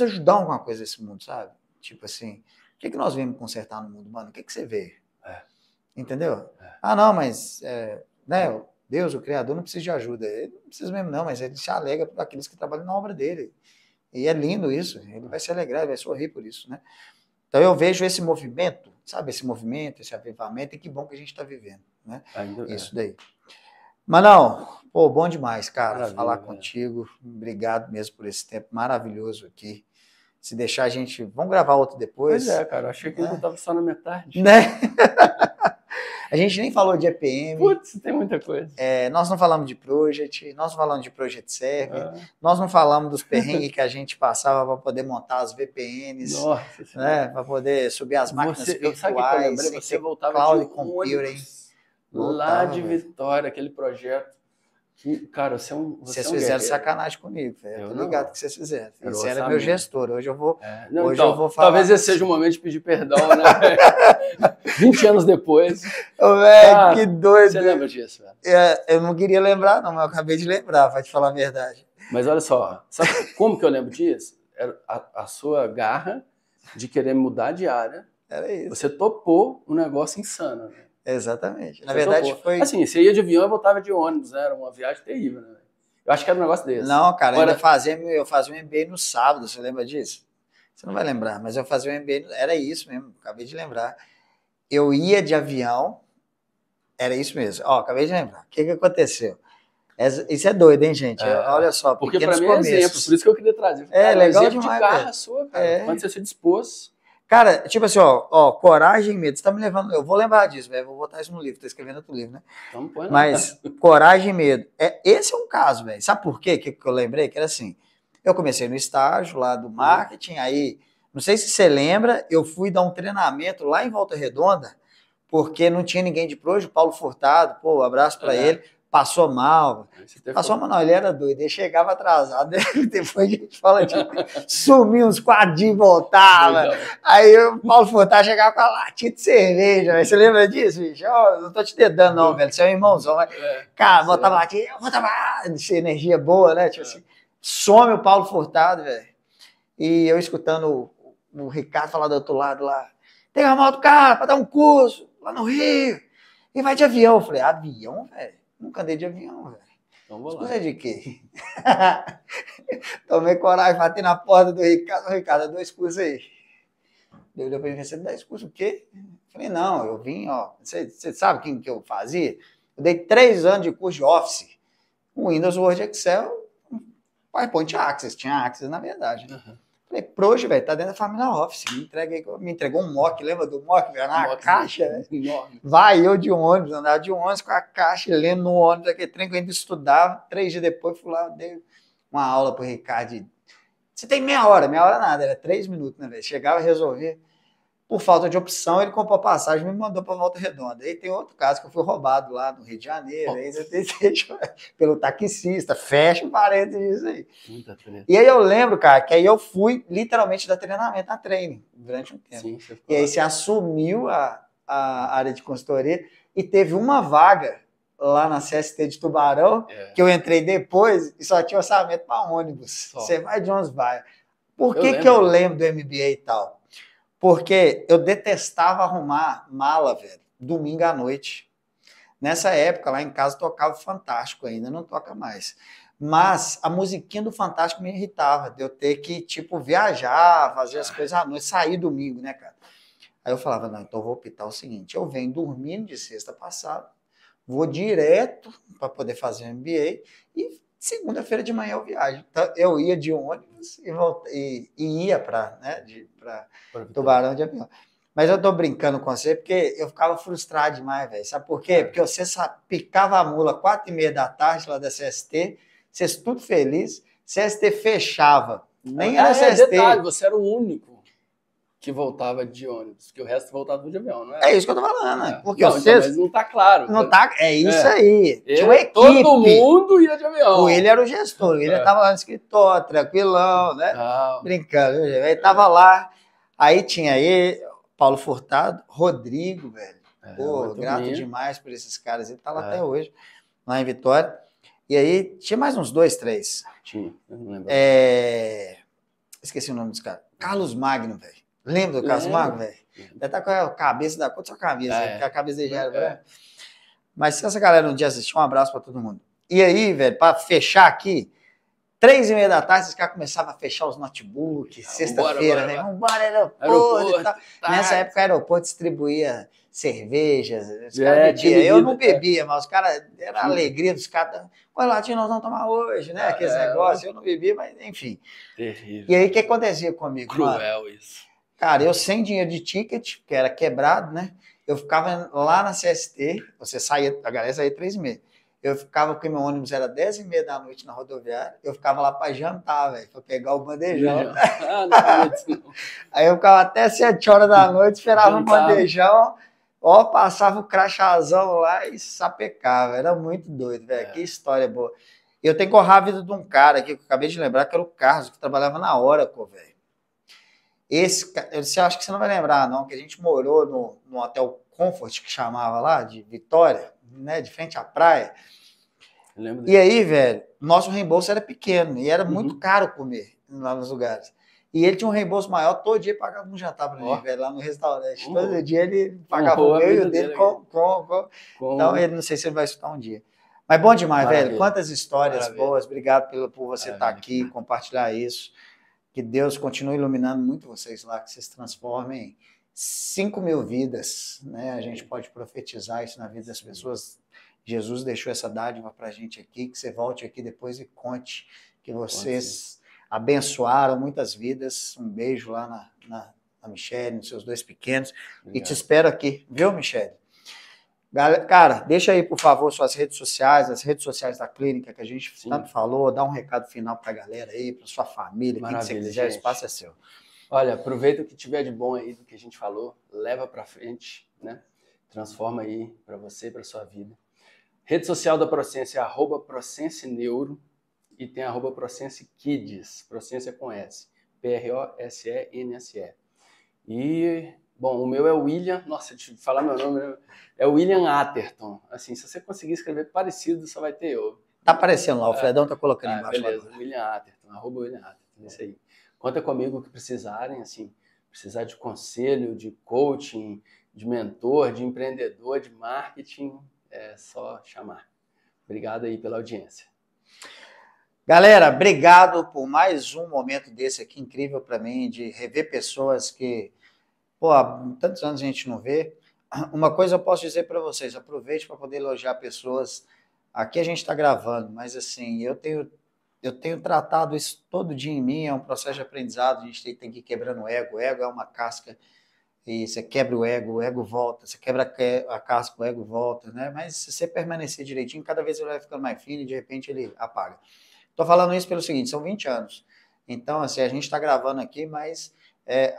ajudar alguma coisa nesse mundo, sabe? Tipo assim, o que nós viemos consertar no mundo, mano? O que você vê? Entendeu? Ah, não, mas, né, Deus, o Criador, não precisa de ajuda. Ele não precisa mesmo não, mas ele se alega por aqueles que trabalham na obra dele. E é lindo isso, ele vai se alegrar, ele vai sorrir por isso, né? Então eu vejo esse movimento, sabe, esse avivamento, e que bom que a gente está vivendo, né? Isso daí. Mas não, pô, bom demais, cara, maravilha, falar contigo. Obrigado mesmo por esse tempo maravilhoso aqui. Se deixar a gente... Vamos gravar outro depois. Pois é, cara, achei que ainda estava só na metade. Né? A gente nem falou de EPM. Putz, tem muita coisa. Nós não falamos de Project, nós não falamos de Project Server, nós não falamos dos perrengues que a gente passava para poder montar as VPNs, né? Para poder subir as máquinas virtuais. Sabe o que eu lembrei? Você voltava cloud de computing. Lá de Vitória, aquele projeto. Que, cara, vocês fizeram sacanagem comigo, velho. Eu tô ligado que vocês fizeram. Você era meu gestor. Hoje eu vou, eu vou falar. Talvez esse seja o momento de pedir perdão, né? 20 anos depois. Velho, que doido. Você lembra disso, velho? Eu não queria lembrar, não, mas eu acabei de lembrar, pra te falar a verdade. Mas olha só, sabe como que eu lembro disso? Era a sua garra de querer mudar de área. Era isso. Você topou um negócio insano, né? Exatamente. Na verdade, foi... Assim, você ia de avião e voltava de ônibus, né? Era uma viagem terrível, né? Eu acho que era um negócio desse. Não, cara, eu fazia um MBA no sábado, você lembra disso? Você não vai lembrar, mas eu fazia um MBA, era isso mesmo, acabei de lembrar. Eu ia de avião, era isso mesmo. Ó, acabei de lembrar. O que aconteceu? Isso é doido, hein, gente? Olha só, porque para mim é exemplo, por isso que eu queria trazer. Legal demais. De garra sua, cara. Quando você se dispôs... Cara, tipo assim, ó, coragem e medo. Você tá me levando. Eu vou lembrar disso, velho. Vou botar isso no livro. Tô escrevendo outro livro, né? Então, põe lá. Mas coragem e medo. Esse é um caso, velho. Sabe por quê? Que eu lembrei? Que era assim. Eu comecei no estágio lá do marketing, aí, não sei se você lembra, eu fui dar um treinamento lá em Volta Redonda, porque não tinha ninguém de proje, o Paulo Furtado, pô, abraço pra ele. Passou mal. Passou mal, não, ele era doido, ele chegava atrasado. Depois a gente fala de sumir uns 4 dias e voltava. Aí o Paulo Furtado chegava com a latinha de cerveja. Véio. Você lembra disso, bicho? Não tô te dedando, não, velho. Você é um irmãozão. Mas... cara, botava latinha, botava energia boa, né? Tipo assim, some o Paulo Furtado, velho. E eu escutando o Ricardo falar do outro lado lá. Tem que arrumar outro carro pra dar um curso lá no Rio. E vai de avião. Eu falei, avião, velho? Nunca andei de avião, velho. Então vou lá. Escusa de quê? Tomei coragem, bati na porta do Ricardo. Ricardo, 2 cursos aí. Ele olhou pra mim e disse, 10 cursos o quê? Falei, não, eu vim, ó. Você sabe o que eu fazia? Eu dei 3 anos de curso de Office. Windows, Word, Excel, PowerPoint Access. Tinha Access, na verdade. Né? Falei, Proje, velho, tá dentro da família Office. Me entregou um mock, lembra do mock? Na caixa, velho. Vai, eu de ônibus, andava de ônibus com a caixa, lendo no ônibus, aquele trem que eu ainda estudava. 3 dias depois, fui lá, dei uma aula pro Ricardo. Você tem meia hora nada, era 3 minutos, né, velho? Chegava a resolver. Por falta de opção, ele comprou passagem e me mandou para Volta Redonda. Aí tem outro caso que eu fui roubado lá no Rio de Janeiro, aí você tem pelo taxista, fecha o parênteses aí. E aí eu lembro, cara, que aí eu fui literalmente dar treinamento na training durante um tempo. Sim, e aí você assumiu a a área de consultoria e teve uma vaga lá na CST de Tubarão, que eu entrei depois e só tinha orçamento para ônibus. Só. Você vai de ônibus, vai. Por que eu lembro do MBA e tal? Porque eu detestava arrumar mala, velho, domingo à noite. Nessa época, lá em casa, tocava Fantástico ainda, não toca mais. Mas a musiquinha do Fantástico me irritava, de eu ter que, tipo, viajar, fazer as coisas à noite, sair domingo, né, cara? Aí eu falava, não, então eu vou optar o seguinte, eu venho dormindo de sexta passada, vou direto para poder fazer o MBA e segunda-feira de manhã eu viajo. Então, eu ia de ônibus e ia para Tubarão de avião. Mas eu tô brincando com você porque eu ficava frustrado demais, velho. Sabe por quê? Porque você picava a mula 4h30 da tarde lá da CST, vocês tudo feliz, CST fechava. Nem era CST. Detalhe, você era o único que voltava de ônibus, que o resto voltava de avião, não é? É isso que eu tô falando. Porque não, então, mas não tá claro. Não tá, é isso aí. Tinha uma equipe. Todo mundo ia de avião. O William era o gestor. O William tava lá no escritório, tranquilão, né? Brincando. Ele tava lá. Aí tinha ele, Paulo Furtado, Rodrigo, velho. Pô, grato demais por esses caras. Ele tá lá até hoje, lá em Vitória. E aí tinha mais uns 2, 3. Tinha, eu não lembro. Esqueci o nome dos caras. Carlos Magno, velho. Lembra do Carlos Magno, velho? Deve estar com a cabeça da cor da sua camisa, porque a cabeça dele já era branca. Mas se essa galera um dia assistir, um abraço para todo mundo. E aí, velho, para fechar aqui, 3h30 da tarde, esses caras começavam a fechar os notebooks, sexta-feira, né? Vambora, aeroporto e tal. Nessa época, o aeroporto distribuía cervejas, os caras bebiam. Eu não bebia, mas os caras, era a alegria dos caras. Olha, Latino, nós vamos tomar hoje, né? Aqueles negócios, eu não bebia, mas enfim. Terrível. E aí, o que acontecia comigo? Cruel isso. Cara, eu sem dinheiro de ticket, que era quebrado, né? Eu ficava lá na CST, você saía, a galera saía 3h30. Eu ficava, porque meu ônibus era 10h30 da noite na rodoviária, eu ficava lá para jantar, velho, para pegar o bandejão. Aí eu ficava até 7 horas da noite, esperava o bandejão, passava o crachazão lá e sapecava. Era muito doido, velho. Que história boa. Eu tenho que honrar a vida de um cara aqui, que eu acabei de lembrar, que era o Carlos, que trabalhava na Oracle, velho. Eu acho que você não vai lembrar, não, que a gente morou no Hotel Comfort, que chamava lá, de Vitória, né, de frente à praia. Eu lembro e aí, velho, nosso reembolso era pequeno e era muito caro comer lá nos lugares. E ele tinha um reembolso maior, todo dia pagava um jantar para mim, velho, lá no restaurante. Todo dia ele pagava o meu e o dele Então, ele não sei se ele vai escutar um dia. Mas bom demais, velho. Quantas histórias boas. Obrigado por você estar aqui, compartilhar isso. Que Deus continue iluminando muito vocês lá, que vocês transformem 5.000 vidas, né? A gente pode profetizar isso na vida das pessoas. Jesus deixou essa dádiva para a gente aqui, que você volte aqui depois e conte que vocês abençoaram muitas vidas. Um beijo lá na Michele, nos seus 2 pequenos. Obrigado. E te espero aqui, viu, Michele? Cara, deixa aí, por favor, suas redes sociais, as redes sociais da clínica que a gente tanto falou, dá um recado final para a galera aí, para sua família, quem você quiser, o espaço é seu. Olha, aproveita o que tiver de bom aí do que a gente falou, leva para frente, né? Transforma aí para você, para sua vida. Rede social da Prosense é @ProsenseNeuro e tem @ProsenseKids, Prosense com S, PROSENSE. E... bom, o meu é William, nossa, deixa eu falar meu nome, é William Atherton. Assim, se você conseguir escrever parecido, só vai ter eu. Tá aparecendo lá, o Fredão tá colocando embaixo. Beleza, William Atherton, @William Atherton, isso aí. Conta comigo o que precisarem, assim, precisar de conselho, de coaching, de mentor, de empreendedor, de marketing, é só chamar. Obrigado aí pela audiência. Galera, obrigado por mais um momento desse aqui, incrível para mim, de rever pessoas que... Pô, há tantos anos a gente não vê. Uma coisa eu posso dizer para vocês, aproveite para poder elogiar pessoas. Aqui a gente está gravando, mas assim, eu tenho tratado isso todo dia em mim, é um processo de aprendizado, a gente tem que ir quebrando o ego. O ego é uma casca e você quebra o ego volta, você quebra a casca, o ego volta, né? Mas se você permanecer direitinho, cada vez ele vai ficando mais fino e de repente ele apaga. Estou falando isso pelo seguinte, são 20 anos. Então, assim, a gente está gravando aqui, mas...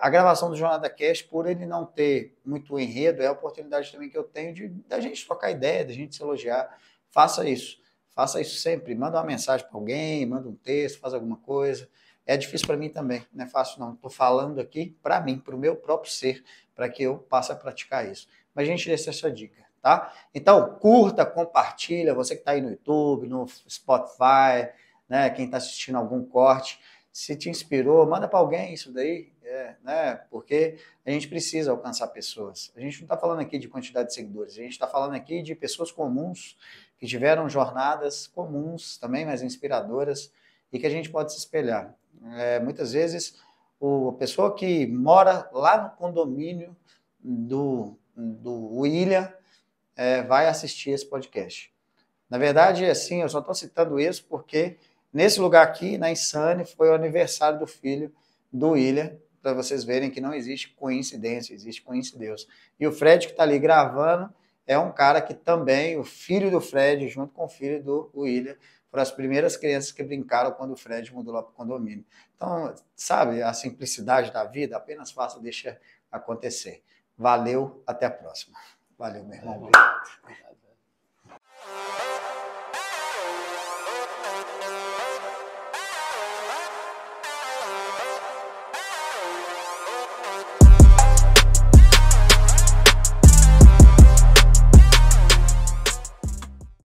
a gravação do Jornada Cast, por ele não ter muito enredo, é a oportunidade também que eu tenho da gente trocar ideia, da gente se elogiar. Faça isso sempre. Manda uma mensagem para alguém, manda um texto, faz alguma coisa. É difícil para mim também, não é fácil não. Estou falando aqui para mim, para o meu próprio ser, para que eu passe a praticar isso. mas a gente deixa essa dica, tá? Então, curta, compartilha, você que está aí no YouTube, no Spotify, né, quem está assistindo algum corte, se te inspirou, manda para alguém isso daí, né, porque a gente precisa alcançar pessoas. A gente não está falando aqui de quantidade de seguidores, a gente está falando aqui de pessoas comuns, que tiveram jornadas comuns também, mas inspiradoras, e que a gente pode se espelhar. Muitas vezes, a pessoa que mora lá no condomínio do William vai assistir esse podcast. Na verdade, assim, eu só estou citando isso porque nesse lugar aqui, na Insane, foi o aniversário do filho do William, para vocês verem que não existe coincidência, existe coincidência. E o Fred, que está ali gravando, é um cara que também, o filho do Fred, junto com o filho do William, foram as primeiras crianças que brincaram quando o Fred mudou lá para o condomínio. Então, sabe, a simplicidade da vida, apenas faça, deixa acontecer. Valeu, até a próxima. Valeu, meu irmão. Obrigado.